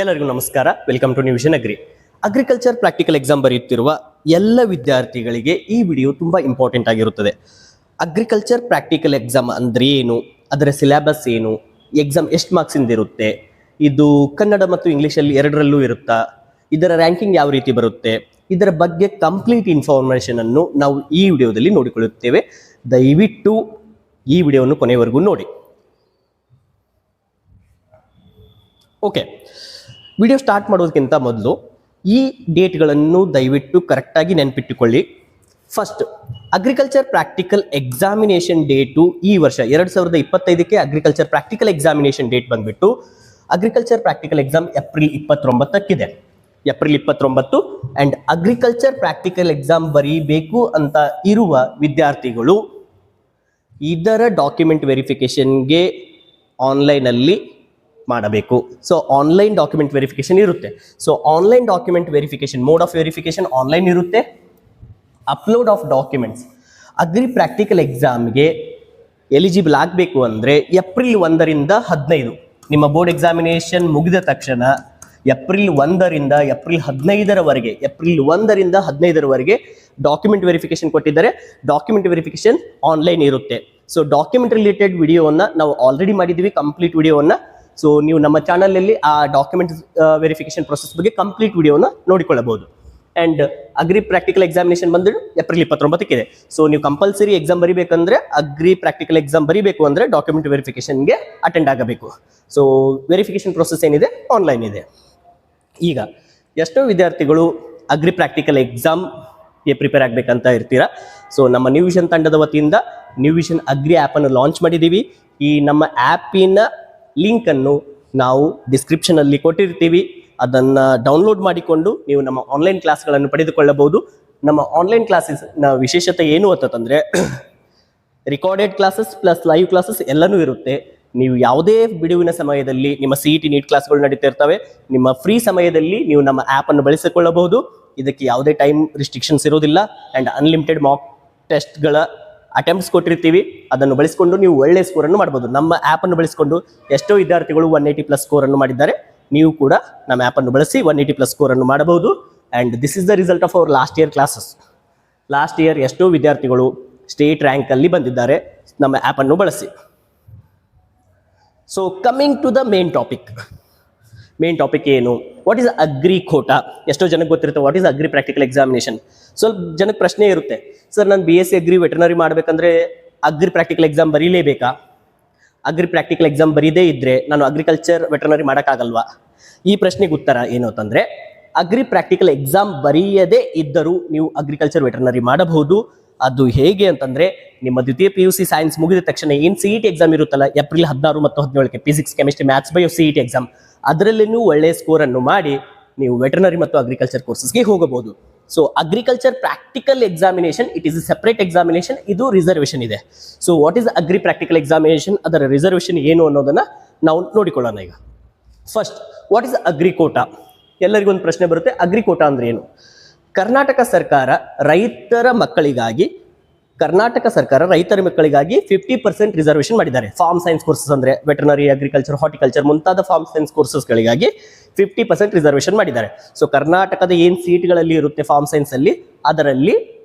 ಎಲ್ಲರಿಗೂ ನಮಸ್ಕಾರ. Welcome to new vision agri. Agriculture practical exam ಬರೆಯುತ್ತಿರುವ ಎಲ್ಲ ವಿದ್ಯಾರ್ಥಿಗಳಿಗೆ ಈ ವಿಡಿಯೋ ತುಂಬ ಇಂಪಾರ್ಟೆಂಟ್ ಆಗಿರುತ್ತದೆ. ಅಗ್ರಿಕಲ್ಚರ್ ಪ್ರಾಕ್ಟಿಕಲ್ ಎಕ್ಸಾಮ್ ಅಂದರೆ ಏನು, ಅದರ ಸಿಲೆಬಸ್ ಏನು, ಎಕ್ಸಾಮ್ ಎಷ್ಟು ಮಾರ್ಕ್ಸಿಂದ ಇರುತ್ತೆ, ಇದು ಕನ್ನಡ ಮತ್ತು ಇಂಗ್ಲೀಷಲ್ಲಿ ಎರಡರಲ್ಲೂ ಇರುತ್ತಾ, ಇದರ ರ್ಯಾಂಕಿಂಗ್ ಯಾವ ರೀತಿ ಬರುತ್ತೆ, ಇದರ ಬಗ್ಗೆ ಕಂಪ್ಲೀಟ್ ಇನ್ಫಾರ್ಮೇಷನ್ ಅನ್ನು ನಾವು ಈ ವಿಡಿಯೋದಲ್ಲಿ ನೋಡಿಕೊಳ್ಳುತ್ತೇವೆ. ದಯವಿಟ್ಟು ಈ ವಿಡಿಯೋವನ್ನು ಕೊನೆಯವರೆಗೂ ನೋಡಿ. ಓಕೆ, ವಿಡಿಯೋ ಸ್ಟಾರ್ಟ್ ಮಾಡೋದಕ್ಕಿಂತ ಮೊದಲು ಈ ಡೇಟ್ಗಳನ್ನು ದಯವಿಟ್ಟು ಕರೆಕ್ಟಾಗಿ ನೆನಪಿಟ್ಟುಕೊಳ್ಳಿ. First, agriculture practical examination date ಈ ವರ್ಷ 2025ಕ್ಕೆ ಅಗ್ರಿಕಲ್ಚರ್ ಪ್ರಾಕ್ಟಿಕಲ್ ಎಕ್ಸಾಮಿನೇಷನ್ ಡೇಟ್ ಬಂದ್ಬಿಟ್ಟು ಅಗ್ರಿಕಲ್ಚರ್ ಪ್ರಾಕ್ಟಿಕಲ್ ಎಕ್ಸಾಮ್ ಏಪ್ರಿಲ್ 29ಕ್ಕಿದೆ. April 29 and agriculture practical exam ಬರೀಬೇಕು ಅಂತ ಇರುವ ವಿದ್ಯಾರ್ಥಿಗಳು ಇದರ ಡಾಕ್ಯುಮೆಂಟ್ ವೆರಿಫಿಕೇಷನ್ಗೆ ಆನ್ಲೈನಲ್ಲಿ ಮಾಡಬೇಕು. ಸೊ ಆನ್ಲೈನ್ ಡಾಕ್ಯುಮೆಂಟ್ ವೆರಿಫಿಕೇಶನ್ ಇರುತ್ತೆ. So online document verification, mode of verification online ಇರುತ್ತೆ. Upload of documents agri practical ಎಕ್ಸಾಮ್ಗೆ ಎಲಿಜಿಬಲ್ ಆಗಬೇಕು ಅಂದರೆ ಏಪ್ರಿಲ್ 1ರಿಂದ 15, ನಿಮ್ಮ ಬೋರ್ಡ್ ಎಕ್ಸಾಮಿನೇಷನ್ ಮುಗಿದ ತಕ್ಷಣ ಏಪ್ರಿಲ್ 1ರಿಂದ ಏಪ್ರಿಲ್ 15ರವರೆಗೆ, ಏಪ್ರಿಲ್ 1ರಿಂದ 15ರವರೆಗೆ ಡಾಕ್ಯುಮೆಂಟ್ ವೆರಿಫಿಕೇಶನ್ ಕೊಟ್ಟಿದ್ದಾರೆ. ಡಾಕ್ಯುಮೆಂಟ್ ವೆರಿಫಿಕೇಶನ್ ಆನ್ಲೈನ್ ಇರುತ್ತೆ. ಸೊ ಡಾಕ್ಯುಮೆಂಟ್ ರಿಲೇಟೆಡ್ ವಿಡಿಯೋವನ್ನು ನಾವು ಆಲ್ರೆಡಿ ಮಾಡಿದ್ದೀವಿ, ಕಂಪ್ಲೀಟ್ ವಿಡಿಯೋವನ್ನು. ಸೊ ನೀವು ನಮ್ಮ ಚಾನಲಲ್ಲಿ ಆ ಡಾಕ್ಯುಮೆಂಟ್ ವೆರಿಫಿಕೇಶನ್ ಪ್ರೊಸೆಸ್ ಬಗ್ಗೆ ಕಂಪ್ಲೀಟ್ ವಿಡಿಯೋನ ನೋಡಿಕೊಳ್ಳಬಹುದು. ಆ್ಯಂಡ್ ಅಗ್ರಿ ಪ್ರಾಕ್ಟಿಕಲ್ ಎಕ್ಸಾಮಿನೇಷನ್ ಬಂದು ಏಪ್ರಿಲ್ 29ಕ್ಕಿದೆ. ಸೊ ನೀವು ಕಂಪಲ್ಸರಿ ಎಕ್ಸಾಮ್ ಬರೀಬೇಕಂದ್ರೆ, ಅಗ್ರಿ ಪ್ರಾಕ್ಟಿಕಲ್ ಎಕ್ಸಾಮ್ ಬರೀಬೇಕು ಅಂದರೆ ಡಾಕ್ಯುಮೆಂಟ್ ವೆರಿಫಿಕೇಶನ್ಗೆ ಅಟೆಂಡ್ ಆಗಬೇಕು. ಸೊ ವೆರಿಫಿಕೇಶನ್ ಪ್ರೊಸೆಸ್ ಏನಿದೆ ಆನ್ಲೈನ್ ಇದೆ. ಈಗ ಎಷ್ಟೋ ವಿದ್ಯಾರ್ಥಿಗಳು ಅಗ್ರಿ ಪ್ರಾಕ್ಟಿಕಲ್ ಎಕ್ಸಾಮ್ಗೆ ಪ್ರಿಪೇರ್ ಆಗಬೇಕಂತ ಇರ್ತೀರಾ. ಸೊ ನಮ್ಮ ನ್ಯೂವಿಷನ್ ತಂಡದ ವತಿಯಿಂದ ನ್ಯೂವಿಷನ್ ಅಗ್ರಿ ಆ್ಯಪನ್ನು ಲಾಂಚ್ ಮಾಡಿದ್ದೀವಿ. ಈ ನಮ್ಮ ಆ್ಯಪಿನ ಲಿಂಕನ್ನು ನಾವು ಡಿಸ್ಕ್ರಿಪ್ಷನಲ್ಲಿ ಕೊಟ್ಟಿರ್ತೀವಿ. ಅದನ್ನು ಡೌನ್ಲೋಡ್ ಮಾಡಿಕೊಂಡು ನೀವು ನಮ್ಮ ಆನ್ಲೈನ್ ಕ್ಲಾಸ್ಗಳನ್ನು ಪಡೆದುಕೊಳ್ಳಬಹುದು. ನಮ್ಮ ಆನ್ಲೈನ್ ಕ್ಲಾಸಸ್ನ ವಿಶೇಷತೆ ಏನು ಅಂತಂದರೆ recorded classes plus live classes ಎಲ್ಲನೂ ಇರುತ್ತೆ. ನೀವು ಯಾವುದೇ ಬಿಡುವಿನ ಸಮಯದಲ್ಲಿ, ನಿಮ್ಮ CET ನೀಟ್ ಕ್ಲಾಸ್ಗಳು ನಡೀತಾ ಇರ್ತವೆ, ನಿಮ್ಮ ಫ್ರೀ ಸಮಯದಲ್ಲಿ ನೀವು ನಮ್ಮ ಆ್ಯಪನ್ನು ಬಳಸಿಕೊಳ್ಳಬಹುದು. ಇದಕ್ಕೆ ಯಾವುದೇ ಟೈಮ್ ರಿಸ್ಟ್ರಿಕ್ಷನ್ಸ್ ಇರೋದಿಲ್ಲ. ಆ್ಯಂಡ್ ಅನ್ಲಿಮಿಟೆಡ್ ಮಾಕ್ ಟೆಸ್ಟ್ಗಳ ಅಟೆಂಪ್ಟ್ಸ್ ಕೊಟ್ಟಿರ್ತೀವಿ. ಅದನ್ನು ಬಳಸಿಕೊಂಡು ನೀವು ಒಳ್ಳೆ ಸ್ಕೋರನ್ನು ಮಾಡ್ಬೋದು. ನಮ್ಮ ಆ್ಯಪನ್ನು ಬಳಸಿಕೊಂಡು ಎಷ್ಟೋ ವಿದ್ಯಾರ್ಥಿಗಳು 180+ ಸ್ಕೋರನ್ನು ಮಾಡಿದ್ದಾರೆ. ನೀವು ಕೂಡ ನಮ್ಮ ಆ್ಯಪನ್ನು ಬಳಸಿ 180+ ಸ್ಕೋರನ್ನು ಮಾಡಬಹುದು. And this is the result of our last year classes. Last year ಎಷ್ಟೋ ವಿದ್ಯಾರ್ಥಿಗಳು ಸ್ಟೇಟ್ ರ್ಯಾಂಕಲ್ಲಿ ಬಂದಿದ್ದಾರೆ ನಮ್ಮ ಆ್ಯಪನ್ನು ಬಳಸಿ. So coming to the main topic ಏನು, ವಾಟ್ ಈಸ್ ಅಗ್ರಿ ಕೋಟಾ? ಎಷ್ಟೋ ಜನಕ್ಕೆ ಗೊತ್ತಿರುತ್ತೆ what is agri practical examination. ಸ್ವಲ್ಪ ಜನಕ್ಕೆ ಪ್ರಶ್ನೆ ಇರುತ್ತೆ, ಸರ್ ನಾನು BSc ಅಗ್ರಿ ವೆಟರ್ನರಿ ಮಾಡಬೇಕಂದ್ರೆ ಅಗ್ರಿ ಪ್ರಾಕ್ಟಿಕಲ್ ಎಕ್ಸಾಮ್ ಬರೀಲೇಬೇಕಾ? ಅಗ್ರಿ ಪ್ರಾಕ್ಟಿಕಲ್ ಎಕ್ಸಾಮ್ ಬರೀದೇ ಇದ್ದರೆ ನಾನು ಅಗ್ರಿಕಲ್ಚರ್ ವೆಟರ್ನರಿ ಮಾಡೋಕ್ಕಾಗಲ್ವಾ? ಈ ಪ್ರಶ್ನೆಗೆ ಉತ್ತರ ಏನು ಅಂತಂದರೆ, ಅಗ್ರಿ ಪ್ರಾಕ್ಟಿಕಲ್ ಎಕ್ಸಾಮ್ ಬರೆಯದೇ ಇದ್ದರೂ ನೀವು ಅಗ್ರಿಕಲ್ಚರ್ ವೆಟರ್ನರಿ ಮಾಡಬಹುದು. ಅದು ಹೇಗೆ ಅಂತಂದರೆ, ನಿಮ್ಮ ದ್ವಿತೀಯ PUC ಸೈನ್ಸ್ ಮುಗಿದ ತಕ್ಷಣ ಏನು CET ಎಕ್ಸಾಮ್ ಇರುತ್ತಲ್ಲ, ಏಪ್ರಿಲ್ 16 ಮತ್ತು 17ಕ್ಕೆ physics, chemistry, maths, bio CET exam, ಅದರಲ್ಲಿ ನೀವು ಒಳ್ಳೆಯ ಸ್ಕೋರನ್ನು ಮಾಡಿ ನೀವು ವೆಟರ್ನರಿ ಮತ್ತು ಅಗ್ರಿಕಲ್ಚರ್ ಕೋರ್ಸಸ್ಗೆ ಹೋಗಬಹುದು. So agriculture practical examination it is a separate examination. ಇದು ರಿಸರ್ವೇಷನ್ ಇದೆ. So what is agri practical examination, ಅದರ ರಿಸರ್ವೇಷನ್ ಏನು ಅನ್ನೋದನ್ನು ನಾವು ನೋಡಿಕೊಳ್ಳೋಣ. ಈಗ first, what is agri quota? ಎಲ್ಲರಿಗೂ ಒಂದು ಪ್ರಶ್ನೆ ಬರುತ್ತೆ, ಅಗ್ರಿ ಕೋಟಾ ಅಂದರೆ ಏನು? ಕರ್ನಾಟಕ ಸರ್ಕಾರ ರೈತರ ಮಕ್ಕಳಿಗಾಗಿ 50% ರಿಸರ್ವೇಷನ್ ಮಾಡಿದ್ದಾರೆ. ಫಾರ್ಮ್ ಸೈನ್ಸ್ ಕೋರ್ಸಸ್ ಅಂದರೆ ವೆಟರ್ನರಿ, ಅಗ್ರಿಕಲ್ಚರ್, ಹಾರ್ಟಿಕಲ್ಚರ್ ಮುಂತಾದ ಫಾರ್ಮ್ ಸೈನ್ಸ್ ಕೋರ್ಸಸ್ಗಳಿಗಾಗಿ 50% ರಿಸರ್ವೇಷನ್ ಮಾಡಿದ್ದಾರೆ. ಸೊ ಕರ್ನಾಟಕದ ಏನು ಸೀಟ್ಗಳಲ್ಲಿ ಇರುತ್ತೆ ಫಾರ್ಮ್ ಸೈನ್ಸಲ್ಲಿ, ಅದರಲ್ಲಿ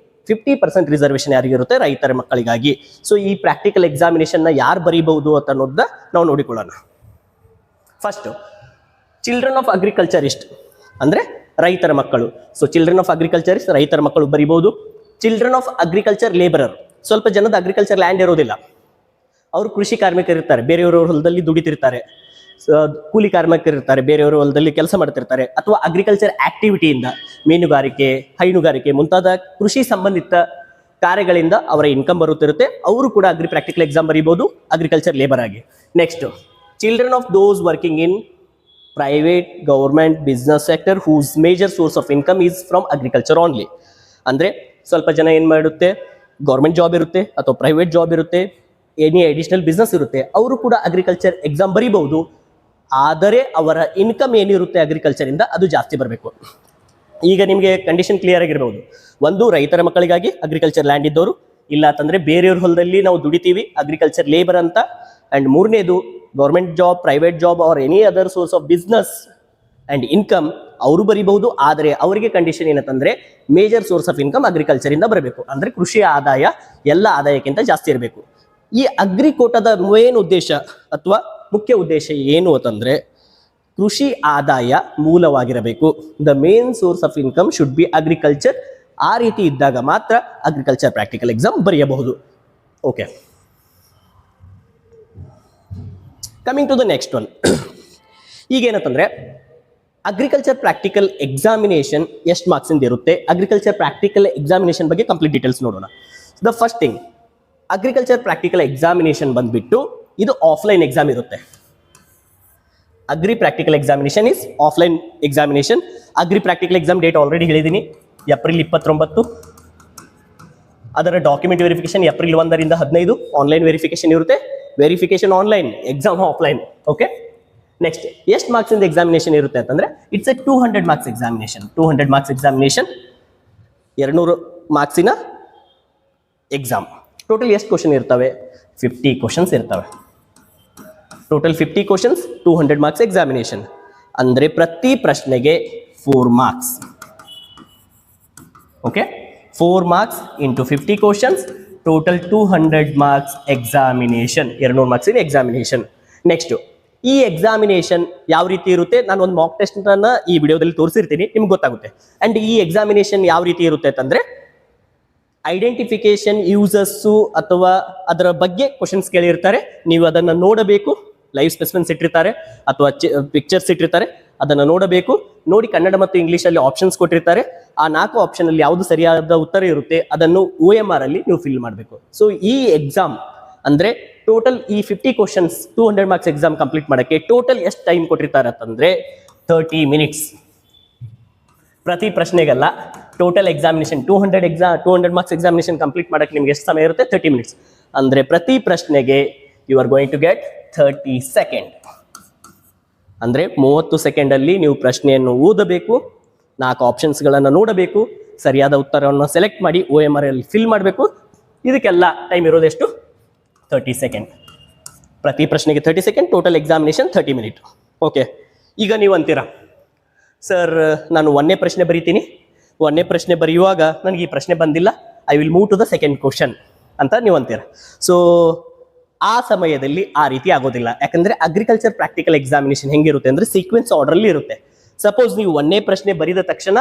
50% ರಿಸರ್ವೇಷನ್ ಯಾರಿಗಿರುತ್ತೆ? ರೈತರ ಮಕ್ಕಳಿಗಾಗಿ. ಸೊ ಈ ಪ್ರಾಕ್ಟಿಕಲ್ ಎಕ್ಸಾಮಿನೇಷನ್ನ ಯಾರು ಬರೀಬಹುದು ಅಂತ ಅನ್ನೋದನ್ನ ನಾವು ನೋಡಿಕೊಳ್ಳೋಣ. ಫಸ್ಟು, ಚಿಲ್ಡ್ರನ್ ಆಫ್ ಅಗ್ರಿಕಲ್ಚರಿಸ್ಟ್ ಅಂದರೆ ರೈತರ ಮಕ್ಕಳು. ಸೊ ಚಿಲ್ಡ್ರನ್ ಆಫ್ ಅಗ್ರಿಕಲ್ಚರಿಸ್ಟ್ ರೈತರ ಮಕ್ಕಳು ಬರೀಬಹುದು. ಚಿಲ್ಡ್ರನ್ ಆಫ್ ಅಗ್ರಿಕಲ್ಚರ್ ಲೇಬರರ್, ಸ್ವಲ್ಪ ಜನದ ಅಗ್ರಿಕಲ್ಚರ್ ಲ್ಯಾಂಡ್ ಇರೋದಿಲ್ಲ, ಅವರು ಕೃಷಿ ಕಾರ್ಮಿಕರಿರ್ತಾರೆ, ಬೇರೆಯವರ ಹೊಲದಲ್ಲಿ ದುಡಿತಿರ್ತಾರೆ, ಕೂಲಿ ಕಾರ್ಮಿಕರಿರ್ತಾರೆ, ಬೇರೆಯವರ ಹೊಲದಲ್ಲಿ ಕೆಲಸ ಮಾಡ್ತಿರ್ತಾರೆ, ಅಥವಾ ಅಗ್ರಿಕಲ್ಚರ್ ಆಕ್ಟಿವಿಟಿಯಿಂದ ಮೀನುಗಾರಿಕೆ, ಹೈನುಗಾರಿಕೆ ಮುಂತಾದ ಕೃಷಿ ಸಂಬಂಧಿತ ಕಾರ್ಯಗಳಿಂದ ಅವರ ಇನ್ಕಮ್ ಬರುತ್ತಿರುತ್ತೆ. ಅವರು ಕೂಡ ಅಗ್ರಿ ಪ್ರಾಕ್ಟಿಕಲ್ ಎಕ್ಸಾಮ್ ಬರೀಬಹುದು ಅಗ್ರಿಕಲ್ಚರ್ ಲೇಬರ್ ಆಗಿ. Next, children of those working in private, government, business sector whose major source of income is from agriculture only. ಅಂದರೆ ಸ್ವಲ್ಪ ಜನ ಏನು ಮಾಡುತ್ತೆ, ಗೌರ್ಮೆಂಟ್ ಜಾಬ್ ಇರುತ್ತೆ ಅಥವಾ ಪ್ರೈವೇಟ್ ಜಾಬ್ ಇರುತ್ತೆ, ಎನಿ ಅಡಿಷನಲ್ ಬಿಸ್ನೆಸ್ ಇರುತ್ತೆ, ಅವರು ಕೂಡ ಅಗ್ರಿಕಲ್ಚರ್ ಎಕ್ಸಾಮ್ ಬರೀಬಹುದು. ಆದರೆ ಅವರ ಇನ್ಕಮ್ ಏನಿರುತ್ತೆ ಅಗ್ರಿಕಲ್ಚರಿಂದ ಅದು ಜಾಸ್ತಿ ಬರಬೇಕು. ಈಗ ನಿಮಗೆ ಕಂಡೀಷನ್ ಕ್ಲಿಯರ್ ಆಗಿರ್ಬೋದು. ಒಂದು, ರೈತರ ಮಕ್ಕಳಿಗಾಗಿ ಅಗ್ರಿಕಲ್ಚರ್ ಲ್ಯಾಂಡ್ ಇದ್ದವರು, ಇಲ್ಲ ಅಂತಂದರೆ ಬೇರೆಯವ್ರ ಹೊಲದಲ್ಲಿ ನಾವು ದುಡಿತೀವಿ ಅಗ್ರಿಕಲ್ಚರ್ ಲೇಬರ್ ಅಂತ. ಆ್ಯಂಡ್ ಮೂರನೇದು, government job, private job R any other source of business and income ಅವರು ಬರೀಬಹುದು. ಆದರೆ ಅವರಿಗೆ ಕಂಡೀಷನ್ ಏನಂತಂದ್ರೆ major source of income agriculture ಇಂದ ಬರಬೇಕು. ಅಂದ್ರೆ ಕೃಷಿಯ ಆದಾಯ ಎಲ್ಲ ಆದಾಯಕ್ಕಿಂತ ಜಾಸ್ತಿ ಇರಬೇಕು. ಈ ಅಗ್ರಿಕೋಟದ ಮೇನ್ ಉದ್ದೇಶ ಅಥವಾ ಮುಖ್ಯ ಉದ್ದೇಶ ಏನು ಅಂತಂದ್ರೆ ಕೃಷಿ ಆದಾಯ ಮೂಲವಾಗಿರಬೇಕು. The main source of income should be agriculture. ಆ ರೀತಿ ಇದ್ದಾಗ ಮಾತ್ರ ಅಗ್ರಿಕಲ್ಚರ್ ಪ್ರಾಕ್ಟಿಕಲ್ ಎಕ್ಸಾಮ್ ಬರೆಯಬಹುದು. Okay, coming to the next one. ಈಗೇನಂತಂದ್ರೆ ಅಗ್ರಿಕಲ್ಚರ್ ಪ್ರಾಕ್ಟಿಕಲ್ ಎಕ್ಸಾಮಿನೇಷನ್ ಎಷ್ಟು ಮಾರ್ಕ್ಸ್ ಇಂದ ಇರುತ್ತೆ? ಅಗ್ರಿಕಲ್ಚರ್ ಪ್ರಾಕ್ಟಿಕಲ್ ಎಕ್ಸಾಮಿನೇಷನ್ ಬಗ್ಗೆ ಕಂಪ್ಲೀಟ್ ಡೀಟೇಲ್ಸ್ ನೋಡೋಣ. The first thing, agriculture practical examination ಬಂದ್ಬಿಟ್ಟು ಇದು ಆಫ್ಲೈನ್ ಎಕ್ಸಾಮ್ ಇರುತ್ತೆ. Agri practical examination is offline examination. Agri practical exam date already ಹೇಳಿದ್ದೀನಿ, ಏಪ್ರಿಲ್ 29. ಅದರ ಡಾಕ್ಯುಮೆಂಟ್ ವೆರಿಫಿಕೇಶನ್ ಏಪ್ರಿಲ್ 1 ರಿಂದ 15. ಆನ್ಲೈನ್ ವೆರಿಫಿಕೇಶನ್ ಇರುತ್ತೆ. Verification online, exam offline. Okay, next ಎಷ್ಟು marks ಇಂದ examination ಇರುತ್ತೆ ಅಂತಂದ್ರೆ it's a 200 marks examination. 200 marks examination, 200 ಮಾರ್ಕ್ಸಿನ exam. Total ಎಷ್ಟು ಕ್ವಶನ್ ಇರ್ತವೆ? 50 ಕ್ವಶನ್ಸ್ ಇರ್ತವೆ. Total 50 questions, 200 marks examination. ಅಂದರೆ ಪ್ರತಿ ಪ್ರಶ್ನೆಗೆ 4 marks. Okay, 4 marks into 50 questions, total 200 marks examination. 200 ಮಾರ್ಕ್ಸಿನ ಎಕ್ಸಾಮಿನೇಷನ್. ನೆಕ್ಸ್ಟ್, ಈ ಎಕ್ಸಾಮಿನೇಷನ್ ಯಾವ ರೀತಿ ಇರುತ್ತೆ? ನಾನು ಒಂದು ಮಾಕ್ ಟೆಸ್ಟ್ ಅನ್ನ ಈ ವಿಡಿಯೋದಲ್ಲಿ ತೋರಿಸಿರ್ತೀನಿ, ನಿಮ್ಗೆ ಗೊತ್ತಾಗುತ್ತೆ. ಅಂಡ್ ಈ ಎಕ್ಸಾಮಿನೇಷನ್ ಯಾವ ರೀತಿ ಇರುತ್ತೆ ಅಂತಂದ್ರೆ ಐಡೆಂಟಿಫಿಕೇಶನ್ ಯೂಸರ್ಸು ಅಥವಾ ಅದರ ಬಗ್ಗೆ ಕ್ವಶನ್ಸ್ ಕೇಳಿರ್ತಾರೆ. ನೀವು ಅದನ್ನು ನೋಡಬೇಕು. ಲೈವ್ ಸ್ಪೆಸಿಮೆನ್ಸ್ ಇಟ್ಟಿರ್ತಾರೆ ಅಥವಾ ಪಿಕ್ಚರ್ಸ್ ಇಟ್ಟಿರ್ತಾರೆ, ಅದನ್ನು ನೋಡಬೇಕು. ನೋಡಿ ಕನ್ನಡ ಮತ್ತು ಇಂಗ್ಲೀಷಲ್ಲಿ ಆಪ್ಷನ್ಸ್ ಕೊಟ್ಟಿರ್ತಾರೆ. ಆ 4 ಆಪ್ಷನ್ ಅಲ್ಲಿ ಯಾವುದು ಸರಿಯಾದ ಉತ್ತರ ಇರುತ್ತೆ ಅದನ್ನು OMR ಅಲ್ಲಿ ನೀವು ಫಿಲ್ ಮಾಡಬೇಕು. ಸೊ ಈ ಎಕ್ಸಾಮ್ ಅಂದ್ರೆ ಟೋಟಲ್ ಈ 50 ಕ್ವಶನ್ಸ್ 200 ಮಾರ್ಕ್ಸ್ ಎಕ್ಸಾಮ್ ಕಂಪ್ಲೀಟ್ ಮಾಡೋಕ್ಕೆ ಟೋಟಲ್ ಎಷ್ಟು ಟೈಮ್ ಕೊಟ್ಟಿರ್ತಾರೆ ಅಂತಂದ್ರೆ 30 ಮಿನಿಟ್ಸ್. ಪ್ರತಿ ಪ್ರಶ್ನೆಗಲ್ಲ, total examination 200 marks examination complete ಮಾಡೋಕ್ಕೆ ನಿಮ್ಗೆ ಎಷ್ಟು ಸಮಯ ಇರುತ್ತೆ? 30 ಮಿನಿಟ್ಸ್. ಅಂದರೆ ಪ್ರತಿ ಪ್ರಶ್ನೆಗೆ you are going to get 30 second. ಅಂದರೆ 30 ಸೆಕೆಂಡಲ್ಲಿ ನೀವು ಪ್ರಶ್ನೆಯನ್ನು ಓದಬೇಕು, 4 ಆಪ್ಷನ್ಸ್ಗಳನ್ನು ನೋಡಬೇಕು, ಸರಿಯಾದ ಉತ್ತರವನ್ನು ಸೆಲೆಕ್ಟ್ ಮಾಡಿ OMR ಅಲ್ಲಿ ಫಿಲ್ ಮಾಡಬೇಕು. ಇದಕ್ಕೆಲ್ಲ ಟೈಮ್ ಇರೋದೆಷ್ಟು? 30 ಸೆಕೆಂಡ್. ಪ್ರತಿ ಪ್ರಶ್ನೆಗೆ 30 second, total examination 30 minute. Okay, ಈಗ ನೀವು ಅಂತೀರಾ ಸರ್ ನಾನು 1ನೇ ಪ್ರಶ್ನೆ ಬರೀತೀನಿ, 1ನೇ ಪ್ರಶ್ನೆ ಬರೆಯುವಾಗ ನನಗೆ ಈ ಪ್ರಶ್ನೆ ಬಂದಿಲ್ಲ, I will move to the second question ಅಂತ ನೀವು ಅಂತೀರ. ಸೊ ಆ ಸಮಯದಲ್ಲಿ ಆ ರೀತಿ ಆಗೋದಿಲ್ಲ. ಯಾಕಂದ್ರೆ ಅಗ್ರಿಕಲ್ಚರ್ ಪ್ರಾಕ್ಟಿಕಲ್ ಎಕ್ಸಾಮಿನೇಷನ್ ಹೆಂಗಿರುತ್ತೆ ಅಂದ್ರೆ ಸೀಕ್ವೆನ್ಸ್ ಆರ್ಡರ್ಲಿ ಇರುತ್ತೆ. ಸಪೋಸ್ ನೀವು 1ನೇ ಪ್ರಶ್ನೆ ಬರೆದ ತಕ್ಷಣ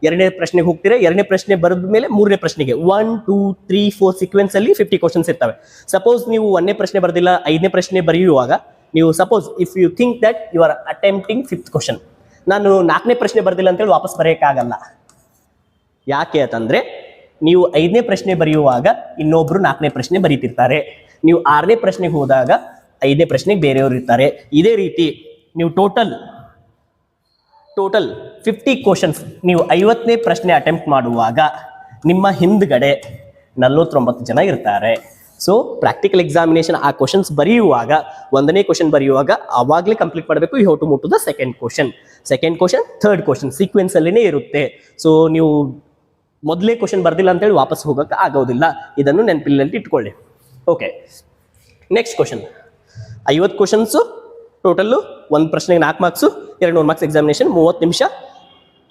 2ನೇ ಪ್ರಶ್ನೆಗೆ ಹೋಗ್ತೀರಾ, 2ನೇ ಪ್ರಶ್ನೆ ಬರೆದ ಮೇಲೆ 3ನೇ ಪ್ರಶ್ನೆಗೆ 1 2 3 4 ಸೀಕ್ವೆನ್ಸ್ ಅಲ್ಲಿ 50 ಕ್ವಶನ್ಸ್ ಇರ್ತವೆ. ಸಪೋಸ್ ನೀವು 1ನೇ ಪ್ರಶ್ನೆ ಬರೆದಿಲ್ಲ, 5ನೇ ಪ್ರಶ್ನೆ ಬರೆಯುವಾಗ ನೀವು suppose if you think that you are attempting 5th question, ನಾನು 4ನೇ ಪ್ರಶ್ನೆ ಬರ್ದಿಲ್ಲ ಅಂತೇಳಿ ವಾಪಸ್ ಬರೆಯೋಕ್ಕಾಗಲ್ಲ. ಯಾಕೆ ಅಂತಂದ್ರೆ ನೀವು 5ನೇ ಪ್ರಶ್ನೆ ಬರೆಯುವಾಗ ಇನ್ನೊಬ್ರು 4ನೇ ಪ್ರಶ್ನೆ ಬರೀತಿರ್ತಾರೆ. ನೀವು 6ನೇ ಪ್ರಶ್ನೆಗೆ ಹೋದಾಗ 5ನೇ ಪ್ರಶ್ನೆಗೆ ಬೇರೆಯವರು ಇರ್ತಾರೆ. ಇದೇ ರೀತಿ ನೀವು ಟೋಟಲ್ 50 ಕ್ವಶನ್ಸ್ ನೀವು 50ನೇ ಪ್ರಶ್ನೆ ಅಟೆಂಪ್ಟ್ ಮಾಡುವಾಗ ನಿಮ್ಮ ಹಿಂದ್ಗಡೆ 49 ಜನ ಇರ್ತಾರೆ. ಸೊ ಪ್ರಾಕ್ಟಿಕಲ್ ಎಕ್ಸಾಮಿನೇಷನ್ ಆ ಕ್ವಶನ್ಸ್ ಬರೆಯುವಾಗ 1ನೇ ಕ್ವಶನ್ ಬರೆಯುವಾಗ ಅವಾಗಲೇ ಕಂಪ್ಲೀಟ್ ಮಾಡಬೇಕು. You have to move to the second question, third question sequence ಅಲ್ಲಿನೇ ಇರುತ್ತೆ. ಸೊ ನೀವು ಮೊದಲೇ ಕ್ವಶನ್ ಬರ್ದಿಲ್ಲ ಅಂತೇಳಿ ವಾಪಸ್ ಹೋಗೋಕೆ ಆಗೋದಿಲ್ಲ. ಇದನ್ನು ನೆನಪಿನಲ್ಲಿ ಇಟ್ಕೊಳ್ಳಿ. Okay, next question. 50 questions total, ಒಂದು ಪ್ರಶ್ನೆಗೆ 4 ಮಾರ್ಕ್ಸು, 200 ಮಾರ್ಕ್ಸ್ ಎಕ್ಸಾಮಿನೇಷನ್, 30 ನಿಮಿಷ,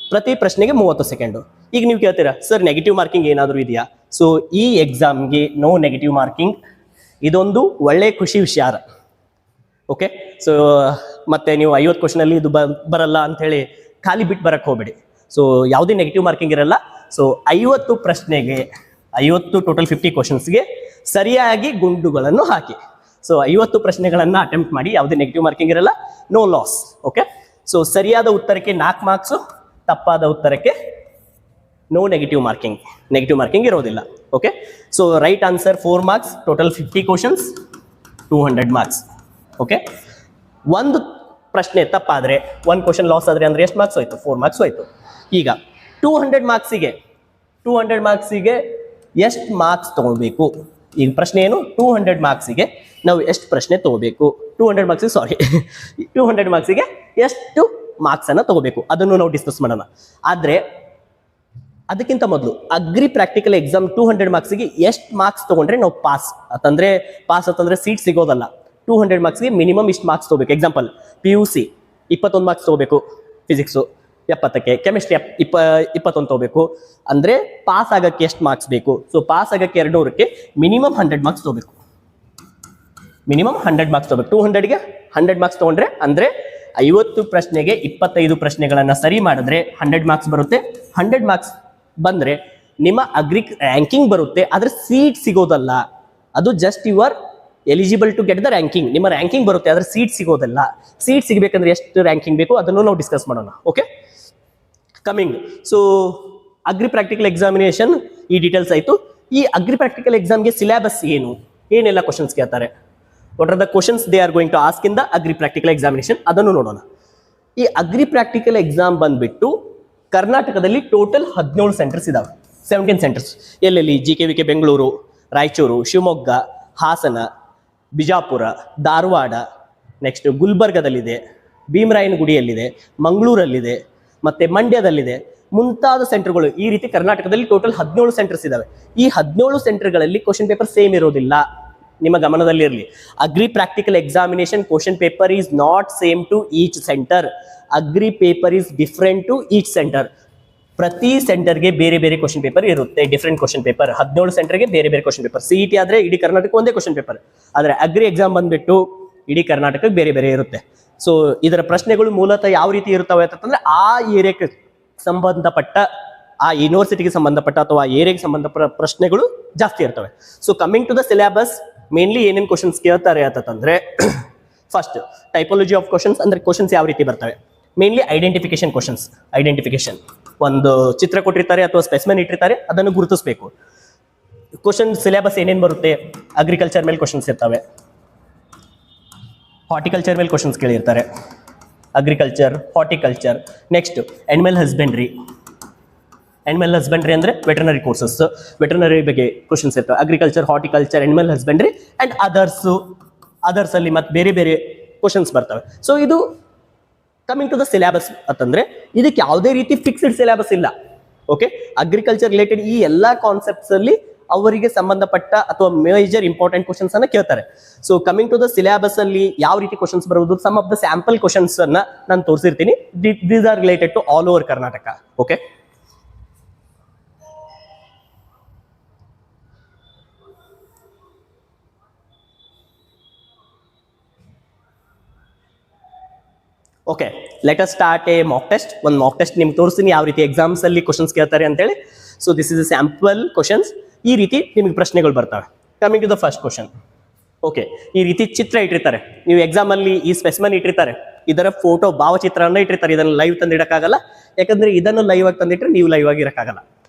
ಪ್ರತಿ ಪ್ರಶ್ನೆಗೆ 30 ಸೆಕೆಂಡು. ಈಗ ನೀವು ಕೇಳ್ತೀರಾ ಸರ್ ನೆಗೆಟಿವ್ ಮಾರ್ಕಿಂಗ್ ಏನಾದರೂ ಇದೆಯಾ? ಸೊ ಈ ಎಕ್ಸಾಮ್ಗೆ ನೋ ನೆಗೆಟಿವ್ ಮಾರ್ಕಿಂಗ್. ಇದೊಂದು ಒಳ್ಳೆ ಖುಷಿ ವಿಷಯ. ಓಕೆ, ಸೊ ಮತ್ತೆ ನೀವು 50 ಕ್ವಶನಲ್ಲಿ ಇದು ಬರಲ್ಲ ಅಂಥೇಳಿ ಖಾಲಿ ಬಿಟ್ಟು ಬರಕ್ಕೆ ಹೋಗಬೇಡಿ. ಸೊ ಯಾವುದೇ ನೆಗೆಟಿವ್ ಮಾರ್ಕಿಂಗ್ ಇರಲ್ಲ. ಸೊ 50 ಪ್ರಶ್ನೆಗೆ 50 ಟೋಟಲ್ 50 ಕ್ವಶನ್ಸ್ಗೆ ಸರಿಯಾಗಿ ಗುಂಡುಗಳನ್ನು ಹಾಕಿ. ಸೊ 50 ಪ್ರಶ್ನೆಗಳನ್ನು ಅಟೆಂಪ್ಟ್ ಮಾಡಿ, ಯಾವುದೇ ನೆಗೆಟಿವ್ ಮಾರ್ಕಿಂಗ್ ಇರಲ್ಲ, ನೋ ಲಾಸ್. ಓಕೆ, ಸೊ ಸರಿಯಾದ ಉತ್ತರಕ್ಕೆ 4 ಮಾರ್ಕ್ಸು, ತಪ್ಪಾದ ಉತ್ತರಕ್ಕೆ ನೋ ನೆಗೆಟಿವ್ ಮಾರ್ಕಿಂಗ್ ಇರೋದಿಲ್ಲ. Okay, so right answer 4 marks, total 50 questions, 200 marks. Okay, ಒಂದು ಪ್ರಶ್ನೆ ತಪ್ಪಾದರೆ, ಒಂದು ಕ್ವಶನ್ ಲಾಸ್ ಆದರೆ ಅಂದರೆ ಎಷ್ಟು ಮಾರ್ಕ್ಸ್ ಹೋಯ್ತು? 4 ಮಾರ್ಕ್ಸ್ ಹೋಯ್ತು. ಈಗ 200 ಮಾರ್ಕ್ಸಿಗೆ ಎಷ್ಟು ಮಾರ್ಕ್ಸ್ ತೊಗೊಳ್ಬೇಕು? ಈಗ ಪ್ರಶ್ನೆ ಏನು? 200 ಮಾರ್ಕ್ಸಿಗೆ ನಾವು ಎಷ್ಟು ಪ್ರಶ್ನೆ ತೊಗೋಬೇಕು? 200 ಮಾರ್ಕ್ಸಿಗೆ ಎಷ್ಟು ಮಾರ್ಕ್ಸನ್ನು ತೊಗೋಬೇಕು ಅದನ್ನು ನಾವು ಡಿಸ್ಕಸ್ ಮಾಡೋಣ. ಆದರೆ ಅದಕ್ಕಿಂತ ಮೊದಲು ಅಗ್ರಿ ಪ್ರಾಕ್ಟಿಕಲ್ ಎಕ್ಸಾಮ್ 200 ಮಾರ್ಕ್ಸಿಗೆ ಎಷ್ಟು ಮಾರ್ಕ್ಸ್ ತೊಗೊಂಡ್ರೆ ನಾವು ಪಾಸ್ ಅಂತಂದರೆ ಸೀಟ್ ಸಿಗೋದಲ್ಲ. 200 ಮಾರ್ಕ್ಸ್ಗೆ ಮಿನಿಮಮ್ ಇಷ್ಟು ಮಾರ್ಕ್ಸ್ ತೊಗೋಬೇಕು. ಎಕ್ಸಾಂಪಲ್ PUC 21 ಮಾರ್ಕ್ಸ್ ತೊಗೋಬೇಕು, ಫಿಸಿಕ್ಸು 70ಕ್ಕೆ, ಕೆಮಿಸ್ಟ್ರಿ 21 ತಗೋಬೇಕು. ಅಂದರೆ ಪಾಸ್ ಆಗಕ್ಕೆ ಎಷ್ಟು ಮಾರ್ಕ್ಸ್ ಬೇಕು? ಸೊ ಪಾಸ್ ಆಗಕ್ಕೆ 200ಕ್ಕೆ ಮಿನಿಮಮ್ 100 ಮಾರ್ಕ್ಸ್ ತಗೋಬೇಕು. ಮಿನಿಮಮ್ 100 ಮಾರ್ಕ್ಸ್ ತಗೋಬೇಕು. 200ಗೆ 100 ಮಾರ್ಕ್ಸ್ ತಗೊಂಡ್ರೆ ಅಂದರೆ 50 ಪ್ರಶ್ನೆಗೆ 25 ಪ್ರಶ್ನೆಗಳನ್ನು ಸರಿ ಮಾಡಿದ್ರೆ 100 ಮಾರ್ಕ್ಸ್ ಬರುತ್ತೆ. 100 ಮಾರ್ಕ್ಸ್ ಬಂದರೆ ನಿಮ್ಮ ಅಗ್ರಿ ರ್ಯಾಂಕಿಂಗ್ ಬರುತ್ತೆ. ಆದರೆ ಸೀಟ್ ಸಿಗೋದಲ್ಲ. ಅದು just you are eligible to get the ranking. ನಿಮ್ಮ ರ್ಯಾಂಕಿಂಗ್ ಬರುತ್ತೆ, ಆದರೆ ಸೀಟ್ ಸಿಗೋದಲ್ಲ. ಸೀಟ್ ಸಿಗಬೇಕಂದ್ರೆ ಎಷ್ಟು ರ್ಯಾಂಕಿಂಗ್ ಬೇಕು ಅದನ್ನು ನಾವು ಡಿಸ್ಕಸ್ ಮಾಡೋಣ. Okay, coming. So agri practical examination ಈ ಡೀಟೇಲ್ಸ್ ಆಯಿತು. ಈ ಅಗ್ರಿ ಪ್ರಾಕ್ಟಿಕಲ್ ಎಕ್ಸಾಮ್ಗೆ ಸಿಲೆಬಸ್ ಏನು, ಏನೆಲ್ಲ ಕ್ವಶನ್ಸ್ ಕೇಳ್ತಾರೆ, what are the questions they are going to ask in the agri practical examination, ಅದನ್ನು ನೋಡೋಣ. ಈ ಅಗ್ರಿ ಪ್ರಾಕ್ಟಿಕಲ್ ಎಕ್ಸಾಮ್ ಬಂದ್ಬಿಟ್ಟು ಕರ್ನಾಟಕದಲ್ಲಿ ಟೋಟಲ್ 17 ಸೆಂಟರ್ಸ್ ಇದಾವೆ. 17 ಸೆಂಟರ್ಸ್ ಎಲ್ಲೆಲ್ಲಿ? GKVK ಬೆಂಗಳೂರು, ರಾಯಚೂರು, ಶಿವಮೊಗ್ಗ, ಹಾಸನ, ಬಿಜಾಪುರ, ಧಾರವಾಡ, ನೆಕ್ಸ್ಟ್ ಗುಲ್ಬರ್ಗದಲ್ಲಿದೆ, ಭೀಮರಾಯನಗುಡಿಯಲ್ಲಿದೆ, ಮಂಗಳೂರಲ್ಲಿದೆ, ಮತ್ತೆ ಮಂಡ್ಯದಲ್ಲಿದೆ, ಮುಂತಾದ ಸೆಂಟರ್ಗಳು. ಈ ರೀತಿ ಕರ್ನಾಟಕದಲ್ಲಿ ಟೋಟಲ್ 17 ಸೆಂಟರ್ಸ್ ಇದಾವೆ. ಈ 17 ಸೆಂಟರ್ಗಳಲ್ಲಿ ಕ್ವಶನ್ ಪೇಪರ್ ಸೇಮ್ ಇರೋದಿಲ್ಲ, ನಿಮ್ಮ ಗಮನದಲ್ಲಿರಲಿ. Agri practical examination question paper is not same to each centre. Agri paper is different to each centre. ಪ್ರತಿ ಸೆಂಟರ್ಗೆ ಬೇರೆ ಬೇರೆ ಕ್ವಶನ್ ಪೇಪರ್ ಇರುತ್ತೆ, ಡಿಫ್ರೆಂಟ್ ಕ್ವಶನ್ ಪೇಪರ್. 17 ಸೆಂಟರ್ಗೆ ಬೇರೆ ಬೇರೆ ಕ್ವಶನ್ ಪೇಪರ್. CET ಆದರೆ ಇಡೀ ಕರ್ನಾಟಕ ಒಂದೇ ಕ್ವಶನ್ ಪೇಪರ್, ಆದರೆ ಅಗ್ರಿ ಎಕ್ಸಾಮ್ ಬಂದ್ಬಿಟ್ಟು ಇಡೀ ಕರ್ನಾಟಕಕ್ಕೆ ಬೇರೆ ಬೇರೆ ಇರುತ್ತೆ. ಸೊ ಇದರ ಪ್ರಶ್ನೆಗಳು ಮೂಲತಃ ಯಾವ ರೀತಿ ಇರ್ತವೆ ಅಂತಂದ್ರೆ ಆ ಏರಿಯಾಕ್ಕೆ ಸಂಬಂಧಪಟ್ಟ, ಆ ಯೂನಿವರ್ಸಿಟಿಗೆ ಸಂಬಂಧಪಟ್ಟ ಅಥವಾ ಏರಿಯಾಗೆ ಸಂಬಂಧಪಟ್ಟ ಪ್ರಶ್ನೆಗಳು ಜಾಸ್ತಿ ಇರ್ತವೆ. So coming to the syllabus, mainly ಏನೇನು ಕ್ವಶನ್ಸ್ ಕೇಳ್ತಾರೆ ಅಂತಂದ್ರೆ, ಫಸ್ಟ್ ಟೈಪಾಲಜಿ ಆಫ್ ಕ್ವಶನ್ಸ್, ಅಂದ್ರೆ ಕ್ವಶನ್ಸ್ ಯಾವ ರೀತಿ ಬರ್ತವೆ. Mainly identification questions. ಐಡೆಂಟಿಫಿಕೇಶನ್, ಒಂದು ಚಿತ್ರ ಕೊಟ್ಟಿರ್ತಾರೆ ಅಥವಾ ಸ್ಪೆಸಿಮೆನ್ ಇಟ್ಟಿರ್ತಾರೆ, ಅದನ್ನು ಗುರುತಿಸಬೇಕು. ಕ್ವಶನ್ ಸಿಲೆಬಸ್ ಏನೇನು ಬರುತ್ತೆ? ಅಗ್ರಿಕಲ್ಚರ್ ಮೇಲೆ ಕ್ವಶನ್ಸ್ ಇರ್ತವೆ, ಹಾರ್ಟಿಕಲ್ಚರ್ ಮೇಲೆ ಕ್ವಶನ್ಸ್ ಕೇಳಿರ್ತಾರೆ, agriculture, horticulture. Next animal husbandry. Animal husbandry ಅಂದರೆ ವೆಟರ್ನರಿ ಕೋರ್ಸಸ್, ವೆಟರ್ನರಿ ಬಗ್ಗೆ ಕ್ವಶನ್ಸ್ ಇರ್ತವೆ. Agriculture, horticulture, animal husbandry and others ಅಲ್ಲಿ ಮತ್ತೆ ಬೇರೆ ಬೇರೆ ಕ್ವಶನ್ಸ್ ಬರ್ತವೆ. ಸೊ ಇದು ಕಮಿಂಗ್ ಟು ದ ಸಿಲೆಬಸ್ ಅಂತಂದ್ರೆ ಇದಕ್ಕೆ ಯಾವುದೇ ರೀತಿ ಫಿಕ್ಸ್ಡ್ ಸಿಲೆಬಸ್ ಇಲ್ಲ. ಓಕೆ, ಅಗ್ರಿಕಲ್ಚರ್ ರಿಲೇಟೆಡ್ ಈ ಎಲ್ಲ ಕಾನ್ಸೆಪ್ಟ್ಸ್ ಅಲ್ಲಿ ಅವರಿಗೆ ಸಂಬಂಧಪಟ್ಟ ಅಥವಾ ಮೇಜರ್ ಇಂಪಾರ್ಟೆಂಟ್ ಕ್ವಶನ್ಸ್ ಅನ್ನ ಕೇಳ್ತಾರೆ. So coming to the syllabus ಅಲ್ಲಿ ಯಾವ ರೀತಿ ಕ್ವಶನ್ಸ್ ಬರುವುದು, some of the sample questions ಅನ್ನ ನಾನು ತೋರಿಸಿರ್ತೀನಿ. These are related to all over Karnataka. Okay, okay, let us start a mock test. ಒಂದು ಮಾಕ್ ಟೆಸ್ಟ್ ನಿಮ್ಗೆ ತೋರಿಸ್ತೀನಿ ಯಾವ ರೀತಿ ಎಕ್ಸಾಮ್ಸ್ ಅಲ್ಲಿ ಕ್ವಶನ್ಸ್ ಕೇಳ್ತಾರೆ ಅಂತೇಳಿ. So this is a sample questions. ಈ ರೀತಿ ನಿಮಗೆ ಪ್ರಶ್ನೆಗಳು ಬರ್ತವೆ. Coming to the first question. Okay, ಈ ರೀತಿ ಚಿತ್ರ ಇಟ್ಟಿರ್ತಾರೆ. ನೀವು ಎಕ್ಸಾಮ್ ಅಲ್ಲಿ ಈ ಸ್ಪೆಸಿಮೆನ್ ಇಟ್ಟಿರ್ತಾರೆ, ಇದರ ಫೋಟೋ ಭಾವಚಿತ್ರನ ಇಟ್ಟಿರ್ತಾರೆ. ಇದನ್ನು ಲೈವ್ ತಂದಿಡಕ್ಕಾಗಲ್ಲ, ಯಾಕಂದ್ರೆ ಇದನ್ನು ಲೈವ್ ಆಗಿ ತಂದಿಟ್ರೆ ನೀವು ಲೈವ್ ಆಗಿ ಇರಕ್ಕಾಗಲ್ಲ.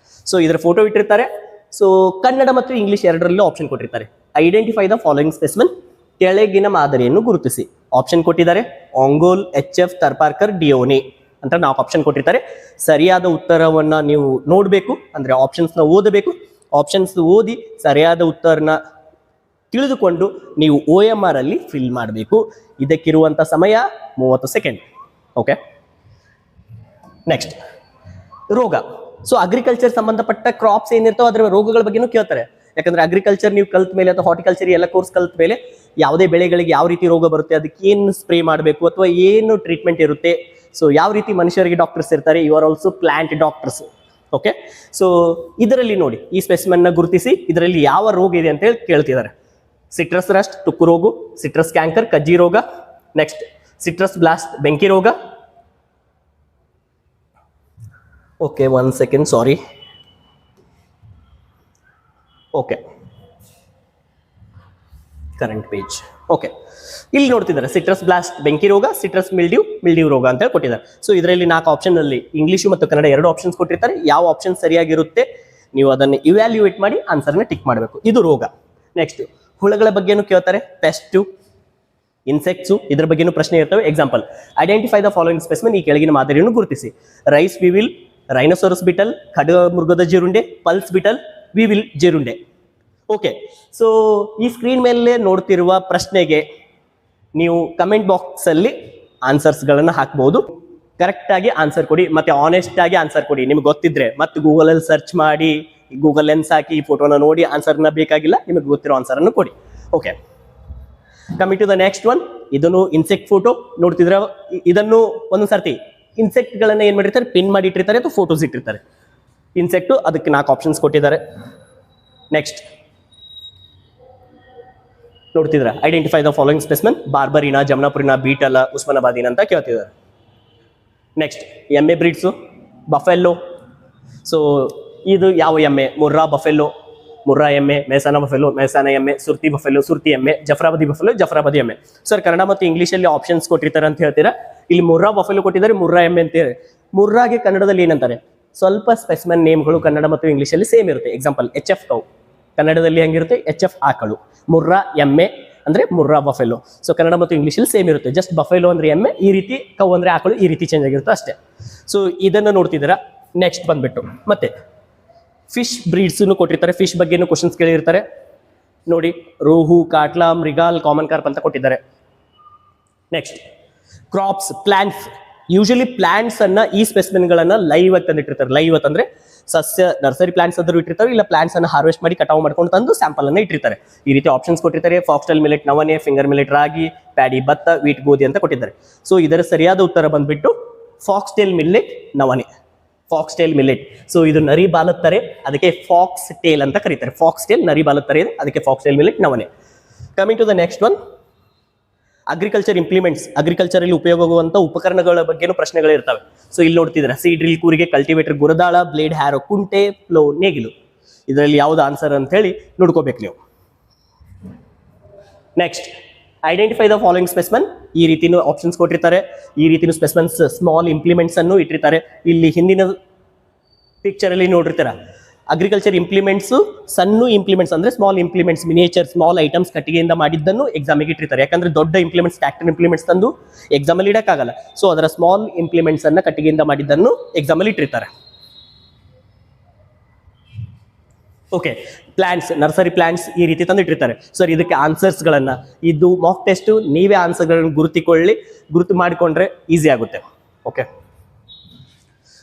ಸೊ ಇದರ ಫೋಟೋ ಇಟ್ಟಿರ್ತಾರೆ. ಸೊ ಕನ್ನಡ ಮತ್ತು ಇಂಗ್ಲಿಷ್ ಎರಡರಲ್ಲೂ ಆಪ್ಷನ್ ಕೊಟ್ಟಿರ್ತಾರೆ. ಐಡೆಂಟಿಫೈ ದ ಫಾಲೋಯಿಂಗ್ ಸ್ಪೆಸಿಮೆನ್, ಕೆಳಗಿನ ಮಾದರಿಯನ್ನು ಗುರುತಿಸಿ. ಆಪ್ಷನ್ ಕೊಟ್ಟಿದ್ದಾರೆ ಆಂಗೋಲ್, HF, ಥರ್ಪಾರ್ಕರ್, ಡಿಯೋನಿ ಅಂತ 4 ಆಪ್ಷನ್ ಕೊಟ್ಟಿರ್ತಾರೆ. ಸರಿಯಾದ ಉತ್ತರವನ್ನ ನೀವು ನೋಡಬೇಕು, ಅಂದ್ರೆ ಆಪ್ಷನ್ಸ್ನ ಓದಬೇಕು. ಆಪ್ಷನ್ಸ್ ಓದಿ ಸರಿಯಾದ ಉತ್ತರನ ತಿಳಿದುಕೊಂಡು ನೀವು OMR ಅಲ್ಲಿ ಫಿಲ್ ಮಾಡಬೇಕು. ಇದಕ್ಕಿರುವಂಥ ಸಮಯ 30 ಸೆಕೆಂಡ್. ಓಕೆ, ನೆಕ್ಸ್ಟ್ ರೋಗ. ಸೊ ಅಗ್ರಿಕಲ್ಚರ್ ಸಂಬಂಧಪಟ್ಟ ಕ್ರಾಪ್ಸ್ ಏನಿರ್ತಾವೆ ಅದರ ರೋಗಗಳ ಬಗ್ಗೆನೂ ಕೇಳ್ತಾರೆ. ಯಾಕಂದ್ರೆ ಅಗ್ರಿಕಲ್ಚರ್ ನೀವು ಕಲ್ತ ಮೇಲೆ ಅಥವಾ ಹಾರ್ಟಿಕಲ್ಚರ್ ಎಲ್ಲ ಕೋರ್ಸ್ ಕಲ್ತ ಮೇಲೆ ಯಾವುದೇ ಬೆಳೆಗಳಿಗೆ ಯಾವ ರೀತಿ ರೋಗ ಬರುತ್ತೆ, ಅದಕ್ಕೆ ಏನು ಸ್ಪ್ರೇ ಮಾಡಬೇಕು ಅಥವಾ ಏನು ಟ್ರೀಟ್ಮೆಂಟ್ ಇರುತ್ತೆ. ಸೊ ಯಾವ ರೀತಿ ಮನುಷ್ಯರಿಗೆ ಡಾಕ್ಟರ್ಸ್ ಇರ್ತಾರೆ, you are also plant doctors. Okay, so ಇದರಲ್ಲಿ ನೋಡಿ ಈ ಸ್ಪೆಸಿಮೆನ್ನ ಗುರುತಿಸಿ ಇದರಲ್ಲಿ ಯಾವ ರೋಗ ಇದೆ ಅಂತ ಹೇಳಿ ಕೇಳ್ತಿದ್ದಾರೆ. ಸಿಟ್ರಸ್ ರಸ್ಟ್, ತುಕ್ಕು ರೋಗ, ಸಿಟ್ರಸ್ ಕ್ಯಾಂಕರ್, ಕಜ್ಜಿ ರೋಗ, ನೆಕ್ಸ್ಟ್ ಸಿಟ್ರಸ್ ಬ್ಲಾಸ್ಟ್, ಬೆಂಕಿ ರೋಗ. Okay, 1 second, sorry. Okay, current page. Okay, ಇಲ್ಲಿ ನೋಡ್ತಿದ್ದಾರೆ ಸಿಟ್ರಸ್ ಬ್ಲಾಸ್ಟ್ ಬೆಂಕಿ ರೋಗ, ಸಿಟ್ರಸ್ ಮಿಲ್ಡ್ಯೂ ರೋಗ ಅಂತ ಹೇಳಿ ಕೊಟ್ಟಿದ್ದಾರೆ. ಸೊ ಇದರಲ್ಲಿ 4 ಆಪ್ಷನ್ ಅಲ್ಲಿ ಇಂಗ್ಲಿಷು ಮತ್ತು ಕನ್ನಡ 2 ಆಪ್ಷನ್ಸ್ ಕೊಟ್ಟಿರ್ತಾರೆ. ಯಾವ ಆಪ್ಷನ್ ಸರಿಯಾಗಿರುತ್ತೆ ನೀವು ಅದನ್ನು ಇವ್ಯಾಲ್ಯೂಯೇಟ್ ಮಾಡಿ ಆನ್ಸರ್ನ ಟಿಕ್ ಮಾಡಬೇಕು. ಇದು ರೋಗ. ನೆಕ್ಸ್ಟ್ ಹುಳಗಳ ಬಗ್ಗೆನೂ ಕೇಳ್ತಾರೆ. ಪೆಸ್ಟು, ಇನ್ಸೆಕ್ಟ್ಸು, ಇದ್ರ ಬಗ್ಗೆನೂ ಪ್ರಶ್ನೆ ಇರ್ತವೆ. Example, identify the following specimen, ಈ ಕೆಳಗಿನ ಮಾದರಿಯನ್ನು ಗುರುತಿಸಿ. ರೈಸ್ ವಿವಿಲ್, ರೈನೋಸೋರಸ್ ಬಿಟಲ್, ಖಡ್ಗ ಮೃಗದ ಜೀರುಂಡೆ, ಪಲ್ಸ್ ಬಿಟಲ್, ವಿವಿಲ್ ಜೀರುಂಡೆ. ಓಕೆ, ಸೊ ಈ ಸ್ಕ್ರೀನ್ ಮೇಲೆ ನೋಡ್ತಿರುವ ಪ್ರಶ್ನೆಗೆ ನೀವು ಕಮೆಂಟ್ ಬಾಕ್ಸ್ ಅಲ್ಲಿ ಆನ್ಸರ್ಸ್ಗಳನ್ನು ಹಾಕ್ಬಹುದು. ಕರೆಕ್ಟ್ ಆಗಿ ಆನ್ಸರ್ ಕೊಡಿ, ಮತ್ತೆ ಆನೆಸ್ಟ್ ಆಗಿ ಆನ್ಸರ್ ಕೊಡಿ. ನಿಮ್ಗೆ ಗೊತ್ತಿದ್ರೆ ಮತ್ತೆ ಗೂಗಲ್ ಅಲ್ಲಿ ಸರ್ಚ್ ಮಾಡಿ, ಗೂಗಲ್ ಲೆನ್ಸ್ ಹಾಕಿ ಈ ಫೋಟೋನ ನೋಡಿ ಆನ್ಸರ್ನ ಬೇಕಾಗಿಲ್ಲ, ನಿಮಗೆ ಗೊತ್ತಿರೋ ಆನ್ಸರ್ ಅನ್ನು ಕೊಡಿ. Okay, coming to the next one. ಇದನ್ನು ಇನ್ಸೆಕ್ಟ್ ಫೋಟೋ ನೋಡ್ತಿದ್ರೆ ಇದನ್ನು ಒಂದೊಂದು ಸರ್ತಿ ಇನ್ಸೆಕ್ಟ್ಗಳನ್ನ ಏನು ಮಾಡಿರ್ತಾರೆ, ಪಿನ್ ಮಾಡಿ ಇಟ್ಟಿರ್ತಾರೆ ಅಥವಾ ಫೋಟೋಸ್ ಇಟ್ಟಿರ್ತಾರೆ. ಇನ್ಸೆಕ್ಟು ಅದಕ್ಕೆ 4 ಆಪ್ಷನ್ಸ್ ಕೊಟ್ಟಿದ್ದಾರೆ. ನೆಕ್ಸ್ಟ್ ನೋಡ್ತಿದ್ರ, ಐಡೆಂಟಿಫೈ ದ ಫಾಲೋಯಿಂಗ್ ಸ್ಪೆಸಿಮೆನ್, ಬಾರ್ಬರಿನಾ, ಜಮ್ನಾಪುರಿನಾ, ಬೀಟಲ, ಉಸ್ಮಾನಾಬಾದಿನ ಅಂತ ಕೇಳ್ತಿದ್ದಾರೆ. ನೆಕ್ಸ್ಟ್ ಎಮ್ಮೆ ಬ್ರೀಡ್ಸು, ಬಫೆಲ್ಲೋ. ಸೊ ಇದು ಯಾವ ಎಮ್ಮೆ? ಮುರ್ರಾ ಬಫೆಲ್ಲೋ, ಮುರ್ರಾ ಎಮ್ಮೆ, ಮೆಹಸಾನ ಬಫೆಲ್ಲೋ, ಮೆಹಸಾನ ಎಮ್ಮೆ, ಸುರ್ತಿ ಬಫೆಲ್ಲೋ, ಸುರ್ತಿ ಎಮ್ಮೆ, ಜಫ್ರಾಬಾದಿ ಬಫೆಲ್ಲೋ, ಜಫ್ರಾಬಾದಿ ಎಮ್ಮೆ. ಸರ್ ಕನ್ನಡ ಮತ್ತು ಇಂಗ್ಲೀಷಲ್ಲಿ ಆಪ್ಷನ್ಸ್ ಕೊಟ್ಟಿರ್ತಾರೆ ಅಂತ ಹೇಳ್ತೀರಾ. ಇಲ್ಲಿ ಮುರ್ರಾ ಬಫೆಲ್ಲೋ ಕೊಟ್ಟಿದ್ದಾರೆ, ಮುರ್ರಾ ಎಮ್ಮೆ ಅಂತಾರೆ. ಮುರ್ರಾಗೆ ಕನ್ನಡದಲ್ಲಿ ಏನಂತಾರೆ? ಸ್ವಲ್ಪ ಸ್ಪೆಸಿಮೆನ್ ನೇಮ್ಗಳು ಕನ್ನಡ ಮತ್ತು ಇಂಗ್ಲೀಷಲ್ಲಿ ಸೇಮ್ ಇರುತ್ತೆ. ಎಕ್ಸಾಂಪಲ್ HF ಕೌ, ಕನ್ನಡದಲ್ಲಿ ಹೆಂಗಿರುತ್ತೆ? HF ಆಕಳು. ಮುರ್ರಾ ಎಮ್ಮೆ ಅಂದ್ರೆ ಮುರ್ರಾ ಬಫೆಲ್ಲೋ. ಸೊ ಕನ್ನಡ ಮತ್ತು ಇಂಗ್ಲೀಷಲ್ಲಿ ಸೇಮ್ ಇರುತ್ತೆ. ಜಸ್ಟ್ ಬಫೆಲ್ಲೋ ಅಂದ್ರೆ ಎಮ್ಮೆ, ಈ ರೀತಿ ಕೌ ಅಂದ್ರೆ ಆಕಳು, ಈ ರೀತಿ ಚೇಂಜ್ ಆಗಿರುತ್ತೆ ಅಷ್ಟೇ. ಸೊ ಇದನ್ನ ನೋಡ್ತಿದ್ದೀರಾ. ನೆಕ್ಸ್ಟ್ ಬಂದ್ಬಿಟ್ಟು ಮತ್ತೆ ಫಿಶ್ ಬ್ರೀಡ್ಸ್ನು ಕೊಟ್ಟಿರ್ತಾರೆ. ಫಿಶ್ ಬಗ್ಗೆನೂ ಕ್ವಶನ್ಸ್ ಕೇಳಿರ್ತಾರೆ ನೋಡಿ. ರೋಹು, ಕಾಟ್ಲಾ, ಮೃಗಾಲ್, ಕಾಮನ್ ಕಾರ್ಪ್ ಅಂತ ಕೊಟ್ಟಿದ್ದಾರೆ. Next crops, plants. Usually plants ಅನ್ನ ಈ ಸ್ಪೆಸಿಮೆನ್ಗಳನ್ನ ಲೈವ್ ಆಗಿ ತಂದಿಟ್ಟಿರ್ತಾರೆ. ಲೈವ್ ಅಂದ್ರೆ ಸಸ್ಯ ನರ್ಸರಿ ಪ್ಲಾಂಟ್ಸ್ ಆದ್ರೂ ಇಟ್ಟಿರ್ತಾರೆ, ಇಲ್ಲ ಪ್ಲಾಂಟ್ಸ್ ಅನ್ನ ಹಾರ್ವೆಸ್ಟ್ ಮಾಡಿ ಕಟಾವು ಮಾಡ್ಕೊಂಡು ತಂದು ಸ್ಯಾಂಪಲ್ ಅನ್ನ ಇಟ್ಟಿರ್ತಾರೆ. ಈ ರೀತಿ ಆಪ್ಷನ್ಸ್ ಕೊಟ್ಟಿರ್ತಾರೆ. ಫಾಕ್ಸ್ಟೈಲ್ ಮಿಲೆಟ್ ನವನೆ, ಫಿಂಗರ್ ಮಿಲೆಟ್ ರಾಗಿ, ಪ್ಯಾಡಿ ಭತ್ತ, ವೀಟ್ ಗೋಧಿ ಅಂತ ಕೊಟ್ಟಿದ್ದಾರೆ. ಸೊ ಇದರ ಸರಿಯಾದ ಉತ್ತರ ಬಂದ್ಬಿಟ್ಟು ಫಾಕ್ಸ್ಟೈಲ್ ಮಿಲೆಟ್ ನವನೆ. Foxtail millet. ಸೊ ಇದು ನರಿ ಬಾಲತ್ತರೆ, ಅದಕ್ಕೆ ಫಾಕ್ಸ್ ಟೇಲ್ ಅಂತ ಕರೀತಾರೆ. ಫಾಕ್ಸ್ ಟೇಲ್ ನರಿ ಬಾಲತ್ತರೆ ಇದೆ, ಅದಕ್ಕೆ ಫಾಕ್ಸ್ಟೈಲ್ ಮಿಲೆಟ್ ನವನೆ. Coming to the next one, agriculture implements. Agriculture ಅಲ್ಲಿ ಉಪಯೋಗವಾಗುವಂತ ಉಪಕರಣಗಳ ಬಗ್ಗೆನೂ ಪ್ರಶ್ನೆಗಳು ಇರ್ತವೆ. ಸೊ ಇಲ್ಲಿ ನೋಡ್ತಿದ್ರೆ, ಸೀಡ್ರಿಲ್ ಕೂರಿಗೆ, ಕಲ್ಟಿವೇಟರ್ ಗುರದಾಳ, ಬ್ಲೇಡ್ ಹ್ಯಾರೋ ಕುಂಟೆ, ಫ್ಲೋ ನೇಗಿಲು. ಇದರಲ್ಲಿ ಯಾವ್ದು ಆನ್ಸರ್ ಅಂತ ಹೇಳಿ ನೋಡ್ಕೋಬೇಕು ನೀವು. Next identify the following specimen. ಈ ರೀತಿನೂ ಆಪ್ಷನ್ಸ್ ಕೊಟ್ಟಿರ್ತಾರೆ. ಈ ರೀತಿನೂ ಸ್ಪೆಸಿಮೆನ್ಸ್ ಸ್ಮಾಲ್ ಇಂಪ್ಲಿಮೆಂಟ್ಸ್ ಅನ್ನು ಇಟ್ಟಿರ್ತಾರೆ. ಇಲ್ಲಿ ಹಿಂದಿನ ಪಿಕ್ಚರ್ ಅಲ್ಲಿ ನೋಡಿರ್ತೀರ, ಅಗ್ರಿಕಲ್ಚರ್ ಇಂಪ್ಲಿಮೆಂಟ್ಸ್, ಸಣ್ಣ ಇಂಪ್ಲಿಮೆಂಟ್ಸ್ ಅಂದ್ರೆ small implements, miniature small items ಕಟ್ಟಿಗೆಯಿಂದ ಮಾಡಿದ್ದನ್ನು ಎಕ್ಸಾಮಿಗೆ ಇಟ್ಟಿರ್ತಾರೆ. ಯಾಕಂದ್ರೆ ದೊಡ್ಡ ಇಂಪ್ಲಿಮೆಂಟ್ಸ್, ಟ್ಯಾಕ್ಟರ್ ಇಂಪ್ಲಿಮೆಂಟ್ಸ್ ತಂದು ಎಕ್ಸಾಮ್ ಅಲ್ಲಿ ಇಡಕ್ಕಾಗಲ್ಲ. ಸೊ ಅದರ ಸ್ಮಾಲ್ ಇಂಪ್ಲಿಮೆಂಟ್ಸ್ ಅನ್ನ ಕಟ್ಟಿಗೆಯಿಂದ ಮಾಡಿದ್ದನ್ನು ಎಕ್ಸಾಮ್ ಅಲ್ಲಿ ಇಟ್ಟಿರ್ತಾರೆ. ಓಕೆ, ಪ್ಲಾಂಟ್ಸ್, ನರ್ಸರಿ ಪ್ಲಾಂಟ್ಸ್ ಈ ರೀತಿ ತಂದು ಇಟ್ಟಿರ್ತಾರೆ. ಸರ್ ಇದಕ್ಕೆ ಆನ್ಸರ್ಸ್ಗಳನ್ನ, ಇದು ಮಾಕ್ ಟೆಸ್ಟ್, ನೀವೇ ಆನ್ಸರ್ಗಳನ್ನು ಗುರುತು ಮಾಡಿಕೊಂಡ್ರೆ ಈಸಿ ಆಗುತ್ತೆ. Okay,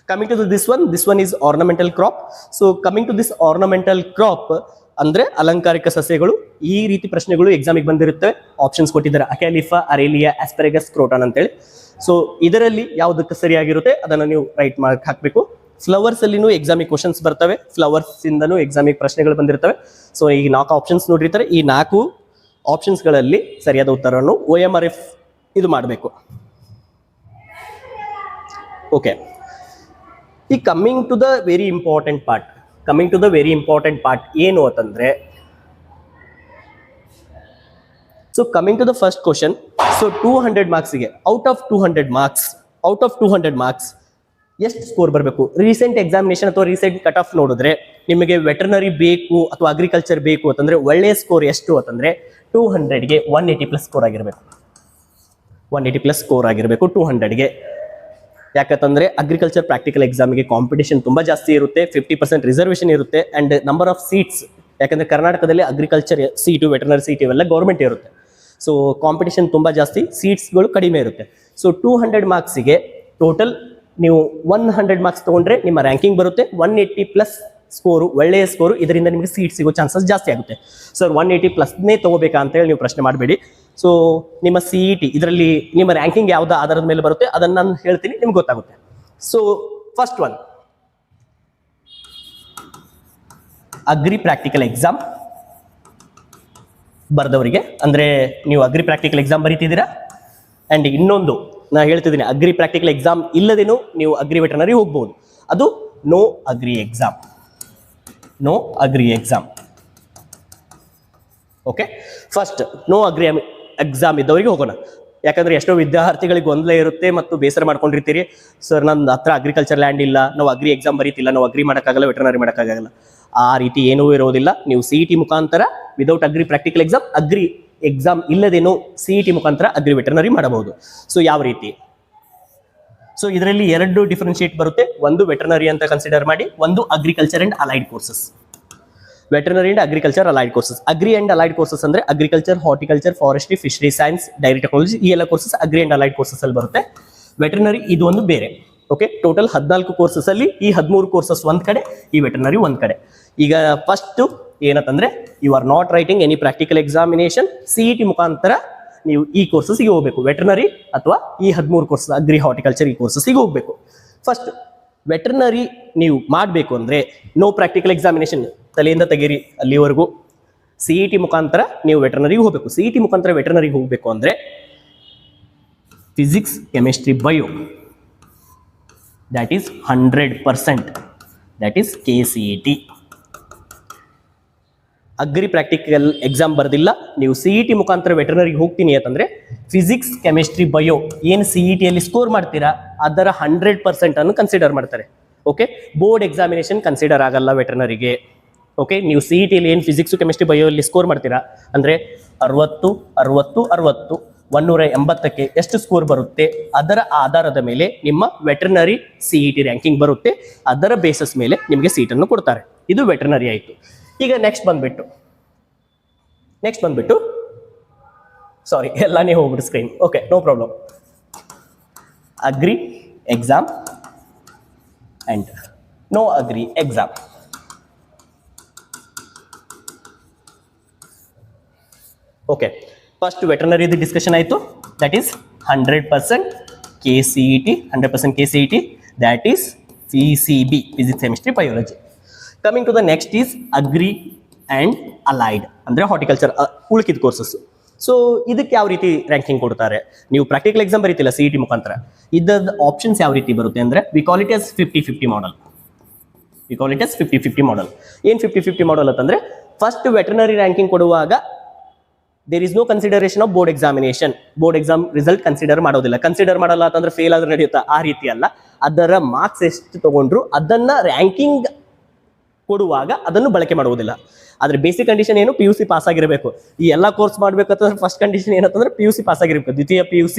coming to this one is ornamental crop. So coming to this ornamental crop ಅಂದ್ರೆ ಅಲಂಕಾರಿಕ ಸಸ್ಯಗಳು. ಈ ರೀತಿ ಪ್ರಶ್ನೆಗಳು ಎಕ್ಸಾಮಿಗೆ ಬಂದಿರುತ್ತೆ. ಆಪ್ಷನ್ಸ್ ಕೊಟ್ಟಿದ್ದಾರೆ, ಅಕ್ಯಾಲಿಫಾ, ಅರೇಲಿಯಾ, ಆಸ್ಪೆರಗಸ್, ಕ್ರೋಟಾನ್ ಅಂತೇಳಿ. ಸೊ ಇದರಲ್ಲಿ ಯಾವುದಕ್ಕೆ ಸರಿಯಾಗಿರುತ್ತೆ ಅದನ್ನು ನೀವು ರೈಟ್ ಮಾರ್ಕ್ ಹಾಕಬೇಕು. ಫ್ಲವರ್ಸ್ ಅಲ್ಲಿನೂ ಎಕ್ಸಾಮಿಗೆ ಕ್ವಶನ್ಸ್ ಬರ್ತವೆ. ಫ್ಲವರ್ಸ್ ಇಂದನೂ ಎಕ್ಸಾಮಿಗೆ ಪ್ರಶ್ನೆಗಳು ಬಂದಿರ್ತವೆ. ಸೊ ಈ 4 ಆಪ್ಷನ್ಸ್ ನೋಡಿರ್ತಾರೆ. ಈ 4 ಆಪ್ಷನ್ಸ್ಗಳಲ್ಲಿ ಸರಿಯಾದ ಉತ್ತರವನ್ನು OMRF ಇದು ಮಾಡಬೇಕು. ಓಕೆ, ಈ coming to the very important part ಏನು ಅಂತಂದ್ರೆ, so coming to the first question. So 200 ಮಾರ್ಕ್ಸ್ಗೆ ಔಟ್ ಆಫ್ 200 ಮಾರ್ಕ್ಸ್ ಎಷ್ಟು ಸ್ಕೋರ್ ಬರಬೇಕು? ರೀಸೆಂಟ್ ಎಕ್ಸಾಮಿನೇಷನ್ ಅಥವಾ ರೀಸೆಂಟ್ ಕಟ್ ಆಫ್ ನೋಡಿದ್ರೆ ನಿಮಗೆ ವೆಟರ್ನರಿ ಬೇಕು ಅಥವಾ ಅಗ್ರಿಕಲ್ಚರ್ ಬೇಕು ಅಂತಂದ್ರೆ ಒಳ್ಳೆಯ ಸ್ಕೋರ್ ಎಷ್ಟು ಅಂತಂದ್ರೆ 200ಗೆ 180 ಪ್ಲಸ್ ಸ್ಕೋರ್ ಆಗಿರಬೇಕು. 180 ಪ್ಲಸ್ ಸ್ಕೋರ್ ಆಗಿರಬೇಕು 200ಗೆ. ಯಾಕಂತಂದ್ರೆ ಅಗ್ರಿಕಲ್ಚರ್ ಪ್ರಾಕ್ಟಿಕಲ್ ಎಕ್ಸಾಮಿಗೆ ಕಾಂಪಿಟೇಷನ್ ತುಂಬಾ ಜಾಸ್ತಿ ಇರುತ್ತೆ. 50% ರಿಸರ್ವೇಷನ್ ಇರುತ್ತೆ. ಅಂಡ್ ನಂಬರ್ ಆಫ್ ಸೀಟ್ಸ್, ಯಾಕಂದ್ರೆ ಕರ್ನಾಟಕದಲ್ಲಿ ಅಗ್ರಿಕಲ್ಚರ್ ಸೀಟು, ವೆಟರ್ನರಿ ಸೀಟ್ ಇವೆಲ್ಲ ಗೌರ್ಮೆಂಟ್ ಇರುತ್ತೆ. ಸೊ ಕಾಂಪಿಟೇಷನ್ ತುಂಬಾ ಜಾಸ್ತಿ, ಸೀಟ್ಸ್ಗಳು ಕಡಿಮೆ ಇರುತ್ತೆ. ಸೊ 200 ಮಾರ್ಕ್ಸಿಗೆ ಟೋಟಲ್ ನೀವು 100 ಮಾರ್ಕ್ಸ್ ತಗೊಂಡ್ರೆ ನಿಮ್ಮ ರ್ಯಾಂಕಿಂಗ್ ಬರುತ್ತೆ. 180 ಪ್ಲಸ್ ಸ್ಕೋರು ಒಳ್ಳೆಯ ಸ್ಕೋರು, ಇದರಿಂದ ನಿಮಗೆ ಸೀಟ್ ಸಿಗೋ ಚಾನ್ಸಸ್ ಜಾಸ್ತಿ ಆಗುತ್ತೆ. ಸರ್ 180 ಪ್ಲಸ್ನೇ ತಗೋಬೇಕಾ ಅಂತ ಹೇಳಿ ನೀವು ಪ್ರಶ್ನೆ ಮಾಡಬೇಡಿ. ಸೊ ನಿಮ್ಮ CET ಇದರಲ್ಲಿ ನಿಮ್ಮ ರ್ಯಾಂಕಿಂಗ್ ಯಾವ್ದು ಆಧಾರದ ಮೇಲೆ ಬರುತ್ತೆ ಅದನ್ನು ನಾನು ಹೇಳ್ತೀನಿ, ನಿಮ್ಗೆ ಗೊತ್ತಾಗುತ್ತೆ. So first one, agri practical exam ಬರ್ದವರಿಗೆ, ಅಂದ್ರೆ ನೀವು ಅಗ್ರಿ ಪ್ರಾಕ್ಟಿಕಲ್ ಎಕ್ಸಾಮ್ ಬರೀತಿದ್ದೀರಾ. ಅಂಡ್ ಇನ್ನೊಂದು ನಾ ಹೇಳ್ತಿದ್ದೀನಿ, ಅಗ್ರಿ ಪ್ರಾಕ್ಟಿಕಲ್ ಎಕ್ಸಾಮ್ ಇಲ್ಲದೇನು ನೀವು ಅಗ್ರಿ ವೆಟರ್ನರಿ ಹೋಗ್ಬೋದು. ಅದು no agri exam. Okay, first no agri exam ಇದ್ದವರಿಗೆ ಹೋಗೋಣ. ಯಾಕಂದ್ರೆ ಎಷ್ಟೋ ವಿದ್ಯಾರ್ಥಿಗಳಿಗೆ ಗೊಂದಲ ಇರುತ್ತೆ ಮತ್ತು ಬೇಸರ ಮಾಡ್ಕೊಂಡಿರ್ತೀರಿ. ಸರ್ ನನ್ನ ಹತ್ರ ಅಗ್ರಿಕಲ್ಚರ್ ಲ್ಯಾಂಡ್ ಇಲ್ಲ, ನಾವು ಅಗ್ರಿ ಎಕ್ಸಾಮ್ ಬರೀತಿಲ್ಲ, ನಾವು ಅಗ್ರಿ ಮಾಡೋಕ್ಕಾಗಲ್ಲ, ವೆಟರ್ನರಿ ಮಾಡೋಕ್ಕಾಗಲ್ಲ. ಆ ರೀತಿ ಏನೂ ಇರೋದಿಲ್ಲ. ನೀವು CET ಮುಖಾಂತರ without agri practical exam, agri exam ಇಲ್ಲದೇನೋ CET ಮುಖಾಂತರ ಅಗ್ರಿ ವೆಟರ್ನರಿ ಮಾಡಬಹುದು. ಸೊ ಯಾವ ರೀತಿ? ಸೊ ಇದರಲ್ಲಿ 2 ಡಿಫರೆನ್ಶಿಯೇಟ್ ಬರುತ್ತೆ. ಒಂದು ವೆಟರ್ನರಿ ಅಂತ ಕನ್ಸಿಡರ್ ಮಾಡಿ, ಒಂದು agriculture and allied courses. Veterinary and agriculture allied courses. Agri and allied courses ಅಂದ್ರೆ agriculture, horticulture, forestry, fishery science, dairy technology, ಈ ಎಲ್ಲ courses agri and allied courses ಅಲ್ಲಿ ಬರುತ್ತೆ. ವೆಟರ್ನರಿ ಇದು ಒಂದು ಬೇರೆ. ಓಕೆ, ಟೋಟಲ್ 14 ಕೋರ್ಸಸ್ ಅಲ್ಲಿ ಈ 13 ಕೋರ್ಸಸ್ ಒಂದ್ ಕಡೆ, ಈ ವೆಟರ್ನರಿ ಒಂದ್ ಕಡೆ. ಈಗ ಫಸ್ಟ್ ಏನಂತಂದ್ರೆ, you are not writing any practical examination. CET ಮುಖಾಂತರ ನೀವು ಈ ಕೋರ್ಸಸ್ಗೆ ಹೋಗಬೇಕು, ವೆಟರ್ನರಿ ಅಥವಾ ಈ 13 ಕೋರ್ಸ್ ಅಗ್ರಿ ಹಾರ್ಟಿಕಲ್ಚರ್ ಈ ಕೋರ್ಸಸ್ಗೆ ಹೋಗಬೇಕು. ಫಸ್ಟ್ ವೆಟರ್ನರಿ ನೀವು ಮಾಡಬೇಕು ಅಂದರೆ ನೋ ಪ್ರಾಕ್ಟಿಕಲ್ ಎಕ್ಸಾಮಿನೇಷನ್, ತಲೆಯಿಂದ ತೆಗೀರಿ ಅಲ್ಲಿವರೆಗೂ. CET ಮುಖಾಂತರ ನೀವು ವೆಟರ್ನರಿಗೆ ಹೋಗಬೇಕು. CET ಮುಖಾಂತರ ವೆಟರ್ನರಿಗೆ ಹೋಗಬೇಕು ಅಂದರೆ physics, chemistry, bio, that is 100%, that is KCET. Agri practical exam ಬರೆದಿಲ್ಲ, ನೀವು CET ಮುಖಾಂತರ ವೆಟರ್ನರಿಗೆ ಹೋಗ್ತೀನಿ ಅಂತಂದರೆ ಫಿಸಿಕ್ಸ್, ಕೆಮಿಸ್ಟ್ರಿ, ಬಯೋ ಏನು CETಯಲ್ಲಿ ಸ್ಕೋರ್ ಮಾಡ್ತೀರಾ ಅದರ 100% ಅನ್ನು ಕನ್ಸಿಡರ್ ಮಾಡ್ತಾರೆ. ಓಕೆ, ಬೋರ್ಡ್ ಎಕ್ಸಾಮಿನೇಷನ್ ಕನ್ಸಿಡರ್ ಆಗಲ್ಲ ವೆಟರ್ನರಿಗೆ. ಓಕೆ, ನೀವು CETಯಲ್ಲಿ ಏನು ಫಿಸಿಕ್ಸು, ಕೆಮಿಸ್ಟ್ರಿ, ಬಯೋಲ್ಲಿ ಸ್ಕೋರ್ ಮಾಡ್ತೀರಾ ಅಂದರೆ 60, 60, 60, 180ಕ್ಕೆ ಎಷ್ಟು ಸ್ಕೋರ್ ಬರುತ್ತೆ ಅದರ ಆಧಾರದ ಮೇಲೆ ನಿಮ್ಮ ವೆಟರ್ನರಿ CET ರ್ಯಾಂಕಿಂಗ್ ಬರುತ್ತೆ. ಅದರ ಬೇಸಸ್ ಮೇಲೆ ನಿಮಗೆ ಸೀಟನ್ನು ಕೊಡ್ತಾರೆ. ಇದು ವೆಟರ್ನರಿ ಆಯಿತು. ಈಗ ನೆಕ್ಸ್ಟ್ ಬಂದ್ಬಿಟ್ಟು ಸಾರಿ ಎಲ್ಲನೇ ಹೋಗ್ಬಿಟ್ಟು screen. Okay, no problem. Agri exam and no agri exam. Okay, first ವೆಟರ್ನರಿದು ಡಿಸ್ಕಷನ್ ಆಯಿತು. That is 100% KCET, 100% KCET, that is PCB, physics, chemistry, biology. Coming to the next is agri and allied ಅಂದರೆ horticulture ಉಳ್ಕಿದ courses. So ಇದಕ್ಕೆ ಯಾವ ರೀತಿ ranking ಕೊಡ್ತಾರೆ? ನೀವು practical exam ಬರೀತಿಲ್ಲ CET ಮುಖಾಂತರ, ಇದರ ಆಪ್ಷನ್ಸ್ ಯಾವ ರೀತಿ ಬರುತ್ತೆ ಅಂದರೆ we call it as 50-50 model. ಏನು 50-50 ಮಾಡಲ್ ಅಂತಂದರೆ ಫಸ್ಟ್ ವೆಟರ್ನರಿ ರ್ಯಾಂಕಿಂಗ್ ಕೊಡುವಾಗ there is no consideration of board examination. Board exam result consider ಮಾಡಲ್ಲ ಅಂತಂದ್ರೆ ಫೇಲ್ ಆದ್ರೆ ನಡೆಯುತ್ತಾ? ಆ ರೀತಿ ಅಲ್ಲ. ಅದರ ಮಾರ್ಕ್ಸ್ ಎಷ್ಟು ತಗೊಂಡ್ರು ಅದನ್ನ ರ್ಯಾಂಕಿಂಗ್ ಕೊಡುವಾಗ ಅದನ್ನು ಬಳಕೆ ಮಾಡುವುದಿಲ್ಲ. ಆದ್ರೆ ಬೇಸಿಕ್ ಕಂಡೀಷನ್ ಏನು? PUC ಪಾಸ್ ಆಗಿರಬೇಕು. ಈ ಎಲ್ಲ ಕೋರ್ಸ್ ಮಾಡಬೇಕಂತಂದ್ರೆ ಫಸ್ಟ್ ಕಂಡೀಷನ್ ಏನಂತಂದ್ರೆ PUC ಪಾಸ್ ಆಗಿರಬೇಕು. ದ್ವಿತೀಯ PUC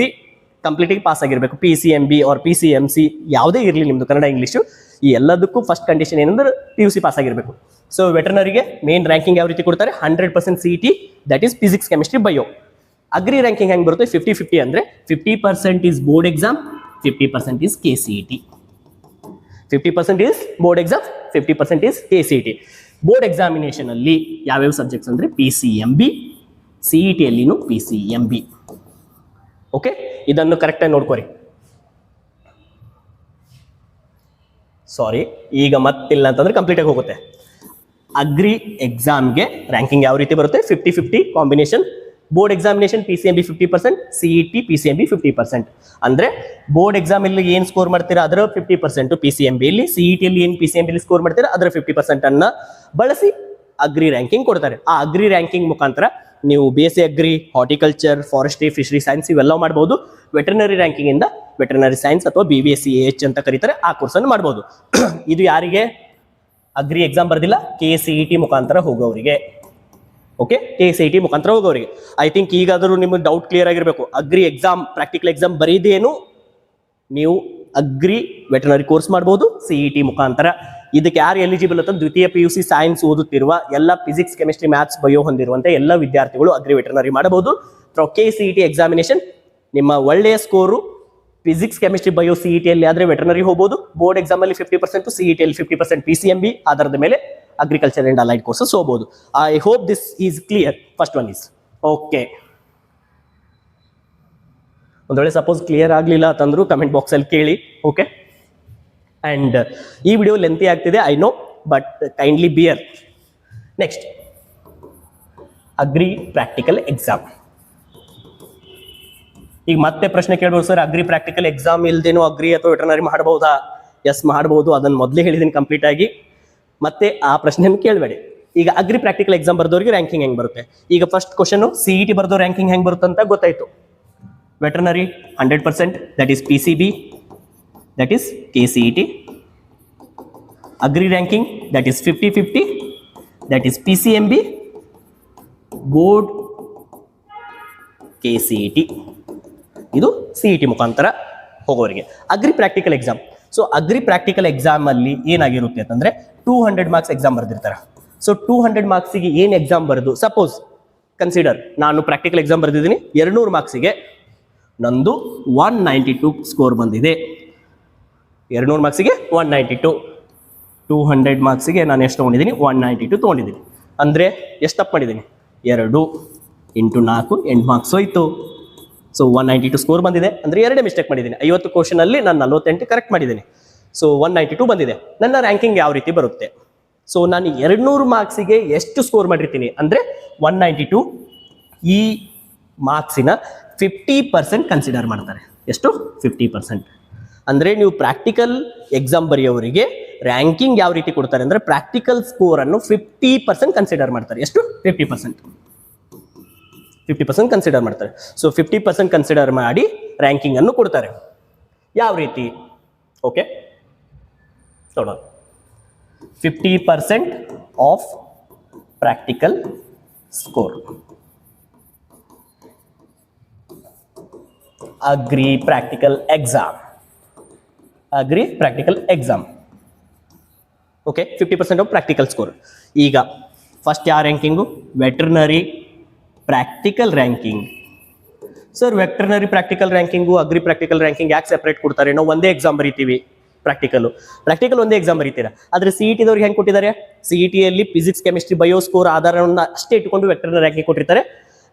ಕಂಪ್ಲೀಟಾಗಿ ಪಾಸ್ ಆಗಿರಬೇಕು. PCMB ಆರ್ PCMC ಯಾವುದೇ ಇರಲಿ ನಿಮ್ಮದು ಕನ್ನಡ ಇಂಗ್ಲೀಷು, ಈ ಎಲ್ಲದಕ್ಕೂ ಫಸ್ಟ್ ಕಂಡೀಷನ್ ಏನಂದ್ರೆ PUC ಪಾಸ್ ಆಗಿರಬೇಕು. ಸೊ ವೆಟರ್ನರಿಗೆ ಮೇನ್ ರ್ಯಾಂಕಿಂಗ್ ಯಾವ ರೀತಿ ಕೊಡ್ತಾರೆ? 100% CET, that is physics, chemistry, bio. Agri ranking ಹೆಂಗೆ ಬರುತ್ತೆ? 50-50 ಅಂದರೆ 50% is board exam, 50% is KCET. 50% is board exam, 50% is KCET. Board examination ಅಲ್ಲಿ ಯಾವ್ಯಾವ ಸಬ್ಜೆಕ್ಟ್ಸ್ ಅಂದರೆ PCMB, CET ಅಲ್ಲಿನೂ PCMB. ಓಕೆ, ಇದನ್ನು ಕರೆಕ್ಟಾಗಿ ನೋಡ್ಕೊರಿ. ಸಾರಿ, ಈಗ ಮತ್ತಿಲ್ಲ ಅಂತಂದ್ರೆ ಕಂಪ್ಲೀಟ್ ಆಗಿ ಹೋಗುತ್ತೆ. ಅಗ್ರಿ ಎಕ್ಸಾಮ್ಗೆ ರ್ಯಾಂಕಿಂಗ್ ಯಾವ ರೀತಿ ಬರುತ್ತೆ? 50-50 combination. Board examination PCMB 50%, CET PCMB 50%. ಅಂದರೆ ಬೋರ್ಡ್ ಎಕ್ಸಾಮಲ್ಲಿ ಏನು ಸ್ಕೋರ್ ಮಾಡ್ತೀರಾ ಅದರ 50% PCMBಯಲ್ಲಿ, CETಯಲ್ಲಿ ಏನು PCMBಯಲ್ಲಿ ಸ್ಕೋರ್ ಮಾಡ್ತೀರಾ ಅದರ 50% ಅನ್ನ ಬಳಸಿ ಅಗ್ರಿ ರ್ಯಾಂಕಿಂಗ್ ಕೊಡ್ತಾರೆ. ಆ ಅಗ್ರಿ ರ್ಯಾಂಕಿಂಗ್ ಮುಖಾಂತರ ನೀವು BSc agri, horticulture, forestry, fishery science ಇವೆಲ್ಲ ಮಾಡ್ಬೋದು. ವೆಟರ್ನರಿ ರ್ಯಾಂಕಿಂಗ್ ಇಂದ ವೆಟರ್ನರಿ ಸೈನ್ಸ್ ಅಥವಾ BBSc AH ಅಂತ ಕರೀತಾರೆ, ಆ ಕೋರ್ಸನ್ನು ಮಾಡ್ಬೋದು. ಇದು ಯಾರಿಗೆ? ಅಗ್ರಿ ಎಕ್ಸಾಮ್ ಬರ್ದಿಲ್ಲ, KCET ಮುಖಾಂತರ ಹೋಗೋರಿಗೆ. ಓಕೆ, KCET ಮುಖಾಂತರ ಹೋಗೋರಿಗೆ. ಐ ಥಿಂಕ್ ಈಗಾದರೂ ನಿಮಗೆ ಡೌಟ್ ಕ್ಲಿಯರ್ ಆಗಿರಬೇಕು. ಅಗ್ರಿ ಎಕ್ಸಾಮ್, ಪ್ರಾಕ್ಟಿಕಲ್ ಎಕ್ಸಾಮ್ ಬರೀದೇನು ನೀವು ಅಗ್ರಿ ವೆಟರ್ನರಿ ಕೋರ್ಸ್ ಮಾಡ್ಬೋದು CET ಮುಖಾಂತರ. ಇದಕ್ಕೆ ಯಾರು ಎಲಿಜಿಬಲ್ ಅಂತ ದ್ವಿತೀಯ PUC ಸೈನ್ಸ್ ಓದುತ್ತಿರುವ ಎಲ್ಲ ಫಿಸಿಕ್ಸ್, ಕೆಮಿಸ್ಟ್ರಿ, ಮ್ಯಾಥ್ಸ್, ಬಯೋ ಹೊಂದಿರುವಂಥ ಎಲ್ಲ ವಿದ್ಯಾರ್ಥಿಗಳು ಅಗ್ರಿ ವೆಟರ್ನರಿ ಮಾಡಬಹುದು. ಥ್ರೂ KCET ಎಕ್ಸಾಮಿನೇಷನ್ ನಿಮ್ಮ ಒಳ್ಳೆಯ ಸ್ಕೋರು ಫಿಸಿಕ್ಸ್, ಕೆಮಿಸ್ಟ್ರಿ, ಬಯೋ CETಯಲ್ಲಿ ಆದರೆ ವೆಟರ್ನರಿ ಹೋಗ್ಬೋದು. ಬೋರ್ಡ್ ಎಕ್ಸಾಮಲ್ಲಿ 50%, CETಯಲ್ಲಿ 50% PCMB ಆಧಾರದ ಮೇಲೆ ಅಗ್ರಿಕಲ್ಚರ್ ಅಂಡ್ ಅಲೈಡ್ ಕೋರ್ಸಸ್ ಹೋಗ್ಬೋದು. I hope this is clear. First one is okay. ಒಂದು ವೇಳೆ ಸಪೋಸ್ ಕ್ಲಿಯರ್ ಆಗಲಿಲ್ಲ ಅಂತಂದ್ರು ಕಮೆಂಟ್ ಬಾಕ್ಸಲ್ಲಿ ಕೇಳಿ. ಓಕೆ, ಆ್ಯಂಡ್ ಈ ವಿಡಿಯೋ ಲೆಂತಿ ಆಗ್ತಿದೆ, I know, but kindly bear. Next agri practical exam. ಈಗ ಮತ್ತೆ ಪ್ರಶ್ನೆ ಕೇಳ್ಬೋದು, ಸರ್ ಅಗ್ರಿ ಪ್ರಾಕ್ಟಿಕಲ್ ಎಕ್ಸಾಮ್ ಇಲ್ದೇನೋ ಅಗ್ರಿ ಅಥವಾ ವೆಟರ್ನರಿ ಮಾಡಬಹುದಾ? ಎಸ್, ಮಾಡ್ಬೋದು. ಅದನ್ನು ಮೊದಲೇ ಹೇಳಿದ್ದೀನಿ ಕಂಪ್ಲೀಟ್ ಆಗಿ, ಮತ್ತೆ ಆ ಪ್ರಶ್ನೆಯನ್ನು ಕೇಳಬೇಡಿ. ಈಗ ಅಗ್ರಿ ಪ್ರಾಕ್ಟಿಕಲ್ ಎಕ್ಸಾಮ್ ಬರೆದವರಿಗೆ ರ್ಯಾಂಕಿಂಗ್ ಹೆಂಗೆ ಬರುತ್ತೆ? ಈಗ ಫಸ್ಟ್ ಕ್ವಶನ್ CET ಬರೆದೋ ರ್ಯಾಂಕಿಂಗ್ ಹೆಂಗೆ ಬರುತ್ತೆ ಅಂತ ಗೊತ್ತಾಯ್ತು. Veterinary 100%, that is PCB, that is KCET. Agri ranking that is 50-50, that is PCMB. Board KCET. ಇದು CET ಮುಖಾಂತರ ಹೋಗೋರಿಗೆ. Agri practical exam. So agri practical exam ಅಲ್ಲಿ ಏನಾಗಿರುತ್ತೆ ಅಂತಂದ್ರೆ 200 ಮಾರ್ಕ್ಸ್ ಎಕ್ಸಾಮ್ ಬರೆದಿರ್ತಾರೆ. ಸೊ 200 ಮಾರ್ಕ್ಸಿಗೆ ಏನು ಎಕ್ಸಾಮ್ ಬರೆದು, ಸಪೋಸ್ ಕನ್ಸಿಡರ್ ನಾನು ಪ್ರಾಕ್ಟಿಕಲ್ ಎಕ್ಸಾಮ್ ಬರೆದಿದ್ದೀನಿ 200 ಮಾರ್ಕ್ಸಿಗೆ ನಂದು 192 ಸ್ಕೋರ್ ಬಂದಿದೆ. 200 ಮಾರ್ಕ್ಸಿಗೆ 192, 200 ಮಾರ್ಕ್ಸಿಗೆ ನಾನು ಎಷ್ಟು ತೊಗೊಂಡಿದ್ದೀನಿ? 192 ತೊಗೊಂಡಿದ್ದೀನಿ. ಅಂದರೆ ಎಷ್ಟು ತಪ್ಪು ಮಾಡಿದ್ದೀನಿ? 2. ಇಂಟು 4 8 ಮಾರ್ಕ್ಸ್ ಹೋಯ್ತು. ಸೊ 192 ಸ್ಕೋರ್ ಬಂದಿದೆ. ಅಂದರೆ ಎರಡೇ ಮಿಸ್ಟೇಕ್ ಮಾಡಿದ್ದೀನಿ. 50 ಕ್ವಶನಲ್ಲಿ ನಾನು 48 ಕರೆಕ್ಟ್ ಮಾಡಿದ್ದೀನಿ. ಸೊ 192 ಬಂದಿದೆ. ನನ್ನ ರ್ಯಾಂಕಿಂಗ್ ಯಾವ ರೀತಿ ಬರುತ್ತೆ? ಸೊ ನಾನು 200 ಮಾರ್ಕ್ಸಿಗೆ ಎಷ್ಟು ಸ್ಕೋರ್ ಮಾಡಿರ್ತೀನಿ ಅಂದರೆ 192 ಈ ಮಾರ್ಕ್ಸಿನ 50% ಕನ್ಸಿಡರ್ ಮಾಡ್ತಾರೆ. ಎಷ್ಟು? 50%. ಅಂದರೆ ನೀವು ಪ್ರಾಕ್ಟಿಕಲ್ ಎಕ್ಸಾಮ್ ಬರೆಯೋವರಿಗೆ ರ್ಯಾಂಕಿಂಗ್ ಯಾವ ರೀತಿ ಕೊಡ್ತಾರೆ ಅಂದರೆ ಪ್ರಾಕ್ಟಿಕಲ್ ಸ್ಕೋರನ್ನು 50% ಕನ್ಸಿಡರ್ ಮಾಡ್ತಾರೆ. ಎಷ್ಟು? 50% ಕನ್ಸಿಡರ್ ಮಾಡ್ತಾರೆ. ಸೊ 50% ಕನ್ಸಿಡರ್ ಮಾಡಿ ರ್ಯಾಂಕಿಂಗ್ ಅನ್ನು ಕೊಡ್ತಾರೆ. ಯಾವ ರೀತಿ? ಓಕೆ, ನೋಡೋಣ. 50% of practical score, agri practical exam, okay. 50% of practical score. ಈಗ ಫಸ್ಟ್ ಯಾವ ranking? Veterinary practical ranking. Sir, veterinary practical ranking agri practical ranking ಯಾಕೆ ಸೆಪರೇಟ್ ಕೊಡ್ತಾರೆ? ನಾವು ಒಂದೇ ಎಕ್ಸಾಮ್ ಬರೀತೀವಿ. ಪ್ರಾಕ್ಟಿಕಲ್ ಒಂದೇ ಎಕ್ಸಾಮ್ ಬರೀತೀರಾ. ಆದರೆ CET ದವ್ರಿಗೆ ಹೆಂಗೆ ಕೊಟ್ಟಿದ್ದಾರೆ? CETಯಲ್ಲಿ ಫಿಸಿಕ್ಸ್, ಕೆಮಿಸ್ಟ್ರಿ, ಬಯೋ ಸ್ಕೋರ್ ಆಧಾರವನ್ನು ಅಷ್ಟೇ ಇಟ್ಕೊಂಡು ವೆಟರ್ನರಿ ರ್ಯಾಂಕಿಂಗ್ ಕೊಟ್ಟಿರ್ತಾರೆ.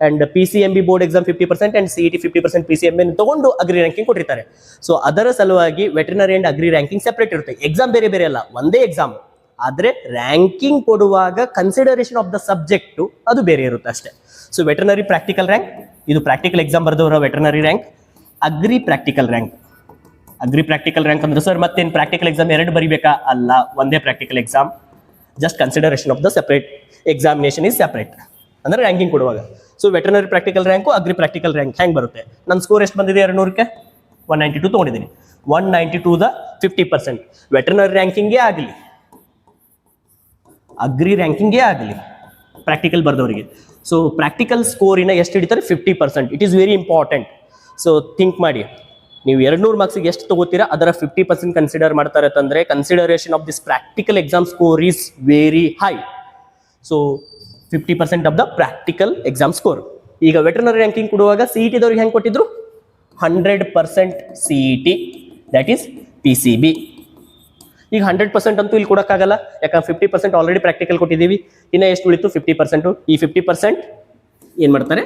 And PCMB board exam 50% and CET 50% PCMB ತಗೊಂಡು ಅಗ್ರಿ ರ್ಯಾಂಕಿಂಗ್ ಕೊಟ್ಟಿರ್ತಾರೆ. ಸೊ ಅದರ ಸಲುವಾಗಿ veterinary and agri ranking separate ಇರುತ್ತೆ. ಎಕ್ಸಾಮ್ ಬೇರೆ ಬೇರೆ ಅಲ್ಲ, ಒಂದೇ ಎಕ್ಸಾಮ್. ಆದರೆ ರ್ಯಾಂಕಿಂಗ್ ಕೊಡುವಾಗ ಕನ್ಸಿಡರೇಷನ್ ಆಫ್ ದ ಸಬ್ಜೆಕ್ಟು ಅದು ಬೇರೆ ಇರುತ್ತೆ ಅಷ್ಟೇ. ಸೊ ವೆಟರ್ನರಿ ಪ್ರಾಕ್ಟಿಕಲ್ ರ್ಯಾಂಕ್, ಇದು ಪ್ರಾಕ್ಟಿಕಲ್ ಎಕ್ಸಾಮ್ ಬರೆದವರ veterinary rank. Agri practical rank ಅಂದ್ರೆ ಸರ್ ಮತ್ತೇನು ಪ್ರಾಕ್ಟಿಕಲ್ ಎಕ್ಸಾಮ್ ಎರಡು ಬರಿಬೇಕಾ? ಅಲ್ಲ, ಒಂದೇ practical exam. Just consideration of the separate examination is separate ಅಂದ್ರೆ ರ್ಯಾಂಕಿಂಗ್ ಕೊಡುವಾಗ. So veterinary practical rank agri practical rank ಹೆಂಗೆ ಬರುತ್ತೆ? ನನ್ನ ಸ್ಕೋರ್ ಎಷ್ಟು ಬಂದಿದೆ? 200ಕ್ಕೆ 192 ತೊಗೊಂಡಿದ್ದೀನಿ. 192 ದ 50% ವೆಟರ್ನರಿ ರ್ಯಾಂಕಿಂಗೇ ಆಗಲಿ ಅಗ್ರಿ ರ್ಯಾಂಕಿಂಗೇ ಆಗಲಿ ಪ್ರಾಕ್ಟಿಕಲ್ ಬರೆದವರಿಗೆ. ಸೊ ಪ್ರಾಕ್ಟಿಕಲ್ ಸ್ಕೋರಿನ ಎಷ್ಟು ಹಿಡಿತಾರೆ? 50%. It is very important. So think ಮಾಡಿ, ನೀವು 200 ಮಾರ್ಕ್ಸಿಗೆ ಎಷ್ಟು ತಗೋತೀರಾ ಅದರ 50% ಕನ್ಸಿಡರ್ ಮಾಡ್ತಾರೆ ಅಂತಂದರೆ consideration of this practical exam score is very high. So 50% of the practical exam score. ಈಗ ವೆಟರ್ನರಿ ರ್ಯಾಂಕಿಂಗ್ ಕೊಡುವಾಗ CET ದವ್ರಿಗೆ ಹೆಂಗೆ ಕೊಟ್ಟಿದ್ರು? 100% CET, ದ್ಯಾಟ್ ಈಸ್ PCB. ಈಗ 100% ಅಂತೂ ಇಲ್ಲಿ ಕೊಡೋಕ್ಕಾಗಲ್ಲ, ಯಾಕಂದ್ರೆ 50% ಆಲ್ರೆಡಿ ಪ್ರಾಕ್ಟಿಕಲ್ ಕೊಟ್ಟಿದ್ದೀವಿ. ಇನ್ನು ಎಷ್ಟು ಉಳಿತು? 50%. ಈ 50% ಏನು ಮಾಡ್ತಾರೆ?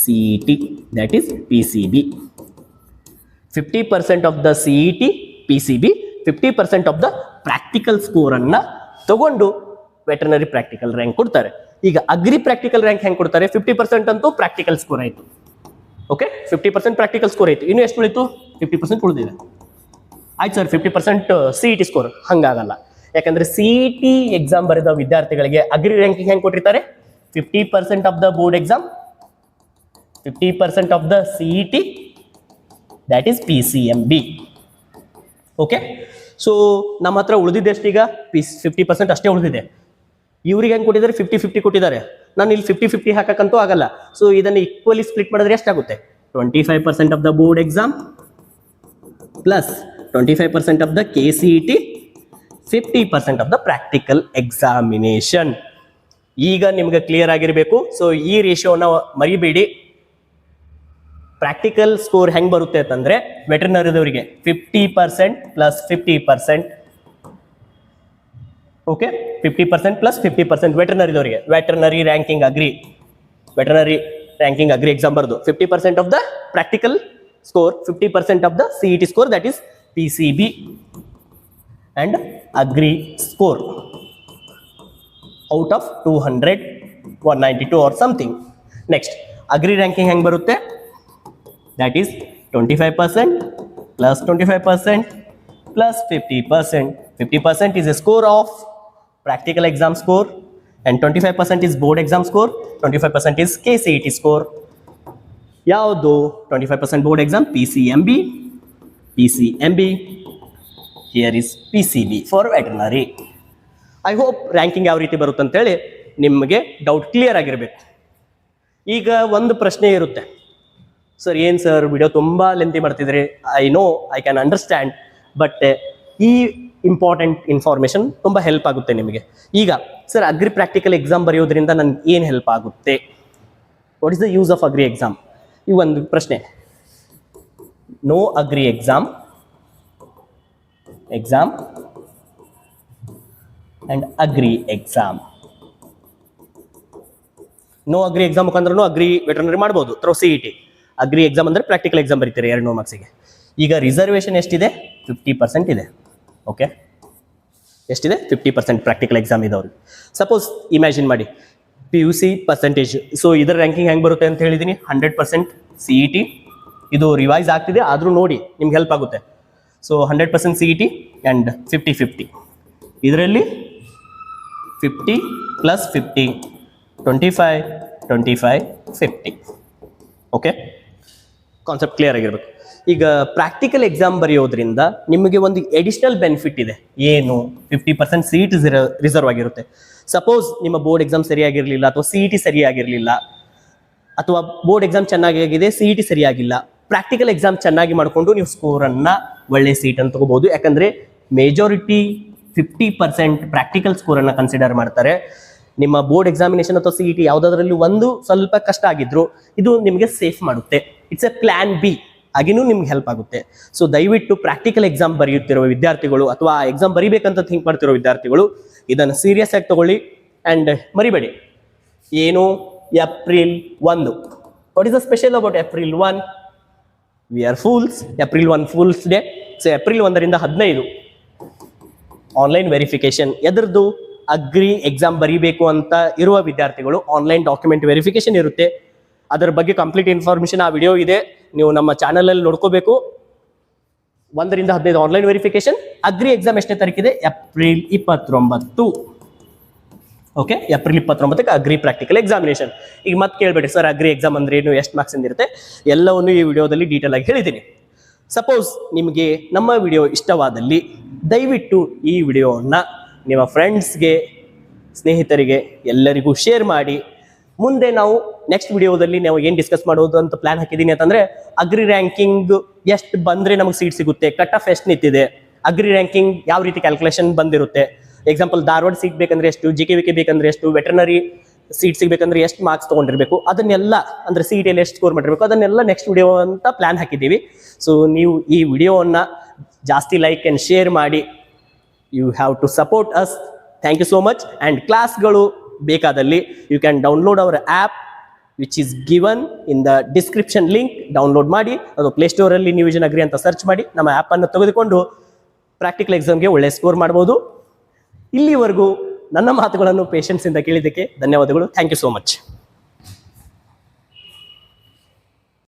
CET, that is PCB. 50% of the CET PCB, 50% of the practical ಸ್ಕೋರನ್ನು ತಗೊಂಡು ವೆಟರ್ನರಿ ಪ್ರಾಕ್ಟಿಕಲ್ ರ್ಯಾಂಕ್ ಕೊಡ್ತಾರೆ. ಈಗ ಅಗ್ರಿ ಪ್ರಾಕ್ಟಿಕಲ್ ರ್ಯಾಂಕ್ ಹೆಂಗೆ ಕೊಡ್ತಾರೆ? 50% ಅಂತೂ ಪ್ರಾಕ್ಟಿಕಲ್ ಸ್ಕೋರ್ ಆಯಿತು. ಓಕೆ, 50% ಪ್ರಾಕ್ಟಿಕಲ್ ಸ್ಕೋರ್ ಆಯಿತು. ಇನ್ನು ಎಷ್ಟು ಉಳಿತು? 50% ಉಳಿದಿದೆ. ಆಯ್ತು ಸರ್, 50% CET ಸ್ಕೋರ್. ಹಂಗಾಗಲ್ಲ, ಯಾಕಂದರೆ CET ಎಕ್ಸಾಮ್ ಬರೆದ ವಿದ್ಯಾರ್ಥಿಗಳಿಗೆ ಅಗ್ರಿ ರ್ಯಾಂಕಿಂಗ್ ಹೆಂಗೆ ಕೊಟ್ಟಿರ್ತಾರೆ? 50% of the board exam, 50% of the CET, that is PCMB. Okay, so ನಮ್ಮ ಹತ್ರ ಉಳಿದಿದ್ದೆಷ್ಟು? ಈಗ 50% ಅಷ್ಟೇ ಉಳಿದಿದೆ. ಇವ್ರಿಗೆ ಹೆಂಗೆ ಕೊಟ್ಟಿದ್ದಾರೆ? 50-50 ಕೊಟ್ಟಿದ್ದಾರೆ. ನಾನು ಇಲ್ಲಿ 50-50 ಹಾಕಕ್ಕಂತೂ ಆಗಲ್ಲ. ಸೊ ಇದನ್ನು ಈಕ್ವಲಿ ಸ್ಪ್ಲಿಟ್ ಮಾಡಿದ್ರೆ ಎಷ್ಟಾಗುತ್ತೆ? 25% of the board exam plus 25% of the KCET, 50% of the practical examination. ಈಗ ನಿಮ್ಗೆ ಕ್ಲಿಯರ್ ಆಗಿರಬೇಕು. ಸೊ ಈ ರೇಷಿಯೋನ ಮರಿಬೇಡಿ. ಪ್ರಾಕ್ಟಿಕಲ್ ಸ್ಕೋರ್ ಹೆಂಗೆ ಬರುತ್ತೆ ಅಂತಂದರೆ ವೆಟರ್ನರಿದವರಿಗೆ 50% ಪ್ಲಸ್ 50%. ಓಕೆ, 50% ಪ್ಲಸ್ 50% ವೆಟರ್ನರಿದವರಿಗೆ. ವೆಟರ್ನರಿ ರ್ಯಾಂಕಿಂಗ್ ಅಗ್ರಿ ಎಕ್ಸಾಮ್ ಬರೆದು 50% of the practical score, 50% of the CET score, that is PCB and agri score out of 200, 192 or something. Next agri ranking ಹೆಂಗೆ ಬರುತ್ತೆ? That is 25% plus 25% plus 50%. 50% is a score of practical exam score and 25% is board exam score, 25% is KCET score. ಯಾವುದು 25% board exam? PCMB. Here is PCB for veterinary. I hope ranking ಯಾವ ರೀತಿ ಬರುತ್ತೆ ಅಂತೇಳಿ ನಿಮಗೆ doubt clear ಆಗಿರಬೇಕು. ಈಗ ಒಂದು ಪ್ರಶ್ನೆ ಇರುತ್ತೆ, ಸರ್ ಏನು ಸರ್ ವಿಡಿಯೋ ತುಂಬ ಲೆಂತಿ ಮಾಡ್ತಿದ್ರಿ. I know, I can understand, but ಈ ಇಂಪಾರ್ಟೆಂಟ್ ಇನ್ಫಾರ್ಮೇಷನ್ ತುಂಬ ಹೆಲ್ಪ್ ಆಗುತ್ತೆ ನಿಮಗೆ. ಈಗ ಸರ್ ಅಗ್ರಿ ಪ್ರಾಕ್ಟಿಕಲ್ ಎಕ್ಸಾಮ್ ಬರೆಯೋದ್ರಿಂದ ನನ್ಗೆ ಏನು ಹೆಲ್ಪ್ ಆಗುತ್ತೆ? What is the use of agri exam? ಈ ಒಂದು ಪ್ರಶ್ನೆ. No agri exam and agree exam. No agri exam ಮುಖಾಂತರ ಅಗ್ರಿ ವೆಟರ್ನರಿ ಮಾಡ್ಬೋದು ಥ್ರೋ CET. ಅಗ್ರಿ ಎಕ್ಸಾಮ್ ಅಂದರೆ ಪ್ರಾಕ್ಟಿಕಲ್ ಎಕ್ಸಾಮ್ ಬರೀತೀರಿ 2 ಮಾರ್ಕ್ಸಿಗೆ. ಈಗ ರಿಸರ್ವೇಷನ್ ಎಷ್ಟಿದೆ? 50% ಇದೆ. ಓಕೆ, ಎಷ್ಟಿದೆ? 50% ಪ್ರಾಕ್ಟಿಕಲ್ ಎಕ್ಸಾಮ್ ಇದೆ ಅವ್ರಿಗೆ. ಸಪೋಸ್ ಇಮ್ಯಾಜಿನ್ ಮಾಡಿ PUC ಪರ್ಸೆಂಟೇಜ್. ಸೊ ಇದರ ರ್ಯಾಂಕಿಂಗ್ ಹೆಂಗೆ ಬರುತ್ತೆ ಅಂತ ಹೇಳಿದ್ದೀನಿ, 100% CET. ಇದು ರಿವೈಸ್ ಆಗ್ತಿದೆ ಆದರೂ ನೋಡಿ ನಿಮ್ಗೆ ಹೆಲ್ಪ್ ಆಗುತ್ತೆ. So 100% CET and 50-50. ಇದರಲ್ಲಿ 50 + 50 25 25 50. ಓಕೆ, ಕಾನ್ಸೆಪ್ಟ್ ಕ್ಲಿಯರ್ ಆಗಿರ್ಬೇಕು. ಈಗ ಪ್ರಾಕ್ಟಿಕಲ್ ಎಕ್ಸಾಮ್ ಬರೆಯೋದ್ರಿಂದ ನಿಮಗೆ ಒಂದು ಎಡಿಷನಲ್ ಬೆನಿಫಿಟ್ ಇದೆ. ಏನು? 50% CET ರಿಸರ್ವ್ ಆಗಿರುತ್ತೆ. ಸಪೋಸ್ ನಿಮ್ಮ ಬೋರ್ಡ್ ಎಕ್ಸಾಮ್ ಸರಿಯಾಗಿರಲಿಲ್ಲ ಅಥವಾ CET ಸರಿಯಾಗಿರಲಿಲ್ಲ, ಅಥವಾ ಬೋರ್ಡ್ ಎಕ್ಸಾಮ್ ಚೆನ್ನಾಗಿದೆ CET ಸರಿಯಾಗಿಲ್ಲ, ಪ್ರಾಕ್ಟಿಕಲ್ ಎಕ್ಸಾಮ್ ಚೆನ್ನಾಗಿ ಮಾಡಿಕೊಂಡು ನೀವು ಸ್ಕೋರನ್ನು ಒಳ್ಳೆ ಸೀಟನ್ನು ತಗೋಬಹುದು. ಯಾಕಂದರೆ ಮೇಜಾರಿಟಿ 50% ಪ್ರಾಕ್ಟಿಕಲ್ ಸ್ಕೋರನ್ನು ಕನ್ಸಿಡರ್ ಮಾಡ್ತಾರೆ. ನಿಮ್ಮ ಬೋರ್ಡ್ ಎಕ್ಸಾಮಿನೇಷನ್ ಅಥವಾ CET ಯಾವುದಾದ್ರಲ್ಲಿ ಒಂದು ಸ್ವಲ್ಪ ಕಷ್ಟ ಆಗಿದ್ರು ಇದು ನಿಮಗೆ ಸೇಫ್ ಮಾಡುತ್ತೆ. ಇಟ್ಸ್ ಎ ಪ್ಲಾನ್ B ಆಗಿನೂ ನಿಮ್ಗೆ ಹೆಲ್ಪ್ ಆಗುತ್ತೆ. ಸೊ ದಯವಿಟ್ಟು ಪ್ರಾಕ್ಟಿಕಲ್ ಎಕ್ಸಾಮ್ ಬರೆಯುತ್ತಿರುವ ವಿದ್ಯಾರ್ಥಿಗಳು ಅಥವಾ ಆ ಎಕ್ಸಾಮ್ ಬರೀಬೇಕಂತ ಥಿಂಕ್ ಮಾಡ್ತಿರೋ ವಿದ್ಯಾರ್ಥಿಗಳು ಇದನ್ನು ಸೀರಿಯಸ್ ಆಗಿ ತಗೊಳ್ಳಿ. ಆ್ಯಂಡ್ ಮರಿಬೇಡಿ, ಏನು April 1. What is the special about April 1? We are fools. April 1 fools day. So April 1ರಿಂದ 15 ಆನ್ಲೈನ್ ವೆರಿಫಿಕೇಶನ್. ಎದ್ರದ್ದು? ಅಗ್ರಿ ಎಕ್ಸಾಮ್ ಬರೀಬೇಕು ಅಂತ ಇರುವ ವಿದ್ಯಾರ್ಥಿಗಳು ಆನ್ಲೈನ್ ಡಾಕ್ಯುಮೆಂಟ್ ವೆರಿಫಿಕೇಶನ್ ಇರುತ್ತೆ. ಅದರ ಬಗ್ಗೆ ಕಂಪ್ಲೀಟ್ ಇನ್ಫಾರ್ಮೇಷನ್ ಆ ವಿಡಿಯೋ ಇದೆ, ನೀವು ನಮ್ಮ ಚಾನಲಲ್ಲಿ ನೋಡ್ಕೋಬೇಕು. 1ರಿಂದ 15 ಆನ್ಲೈನ್ ವೆರಿಫಿಕೇಶನ್. ಅಗ್ರಿ ಎಕ್ಸಾಮ್ ಎಷ್ಟನೇ ತಾರೀಕಿದೆ? ಏಪ್ರಿಲ್ 29. ಓಕೆ, ಏಪ್ರಿಲ್ 29ಕ್ಕೆ ಅಗ್ರಿ ಪ್ರಾಕ್ಟಿಕಲ್ ಎಕ್ಸಾಮಿನೇಷನ್. ಈಗ ಮತ್ತೆ ಕೇಳಬೇಡಿ ಸರ್ ಅಗ್ರಿ ಎಕ್ಸಾಮ್ ಅಂದ್ರೆ ಏನು, ಎಷ್ಟು ಮಾರ್ಕ್ಸ್ ಇರುತ್ತೆ, ಎಲ್ಲವನ್ನು ಈ ವಿಡಿಯೋದಲ್ಲಿ ಡೀಟೇಲ್ ಆಗಿ ಹೇಳಿದ್ದೀನಿ. ಸಪೋಸ್ ನಿಮಗೆ ನಮ್ಮ ವಿಡಿಯೋ ಇಷ್ಟವಾದಲ್ಲಿ ದಯವಿಟ್ಟು ಈ ವಿಡಿಯೋವನ್ನು ನಿಮ್ಮ ಫ್ರೆಂಡ್ಸ್ಗೆ, ಸ್ನೇಹಿತರಿಗೆ ಎಲ್ಲರಿಗೂ ಶೇರ್ ಮಾಡಿ. ಮುಂದೆ ನಾವು ನೆಕ್ಸ್ಟ್ ವಿಡಿಯೋದಲ್ಲಿ ನಾವು ಏನು ಡಿಸ್ಕಸ್ ಮಾಡೋದು ಅಂತ ಪ್ಲಾನ್ ಹಾಕಿದ್ದೀನಿ ಅಂತಂದರೆ, ಅಗ್ರಿ ರ್ಯಾಂಕಿಂಗ್ ಎಷ್ಟು ಬಂದರೆ ನಮಗೆ ಸೀಟ್ ಸಿಗುತ್ತೆ, ಕಟ್ ಆಫ್ ಎಷ್ಟು ನಿಂತಿದೆ, ಅಗ್ರಿ ರ್ಯಾಂಕಿಂಗ್ ಯಾವ ರೀತಿ ಕ್ಯಾಲ್ಕುಲೇಷನ್ ಬಂದಿರುತ್ತೆ. ಎಕ್ಸಾಂಪಲ್ ಧಾರವಾಡ ಸೀಟ್ ಬೇಕಂದ್ರೆ ಎಷ್ಟು, GKVK ಬೇಕಂದ್ರೆ ಎಷ್ಟು, ವೆಟರ್ನರಿ ಸೀಟ್ ಸಿಗಬೇಕಂದ್ರೆ ಎಷ್ಟು ಮಾರ್ಕ್ಸ್ ತೊಗೊಂಡಿರಬೇಕು, ಅದನ್ನೆಲ್ಲ ಅಂದರೆ CETಯಲ್ಲಿ ಎಷ್ಟು ಸ್ಕೋರ್ ಮಾಡಿರಬೇಕು, ಅದನ್ನೆಲ್ಲ ನೆಕ್ಸ್ಟ್ ವಿಡಿಯೋ ಅಂತ ಪ್ಲಾನ್ ಹಾಕಿದ್ದೀವಿ. ಸೊ ನೀವು ಈ ವಿಡಿಯೋವನ್ನು ಜಾಸ್ತಿ ಲೈಕ್ ಆ್ಯಂಡ್ ಶೇರ್ ಮಾಡಿ. You have to support us. Thank you so much. And ಕ್ಲಾಸ್ಗಳು ಬೇಕಾದಲ್ಲಿ you can download our app which is given in the description link. Download ಮಾಡಿ, ಅದು ಪ್ಲೇಸ್ಟೋರಲ್ಲಿ ನ್ಯೂ ವಿಷನ್ ಅಗ್ರಿ ಅಂತ ಸರ್ಚ್ ಮಾಡಿ ನಮ್ಮ ಆ್ಯಪನ್ನು ತೆಗೆದುಕೊಂಡು ಪ್ರಾಕ್ಟಿಕಲ್ ಎಕ್ಸಾಮ್ಗೆ ಒಳ್ಳೆ ಸ್ಕೋರ್ ಮಾಡ್ಬೋದು. ಇಲ್ಲಿವರೆಗೂ ನನ್ನ ಮಾತುಗಳನ್ನು ಪೇಷನ್ಸಿಂದ ಕೇಳಿದ್ದಕ್ಕೆ ಧನ್ಯವಾದಗಳು. Thank you so much.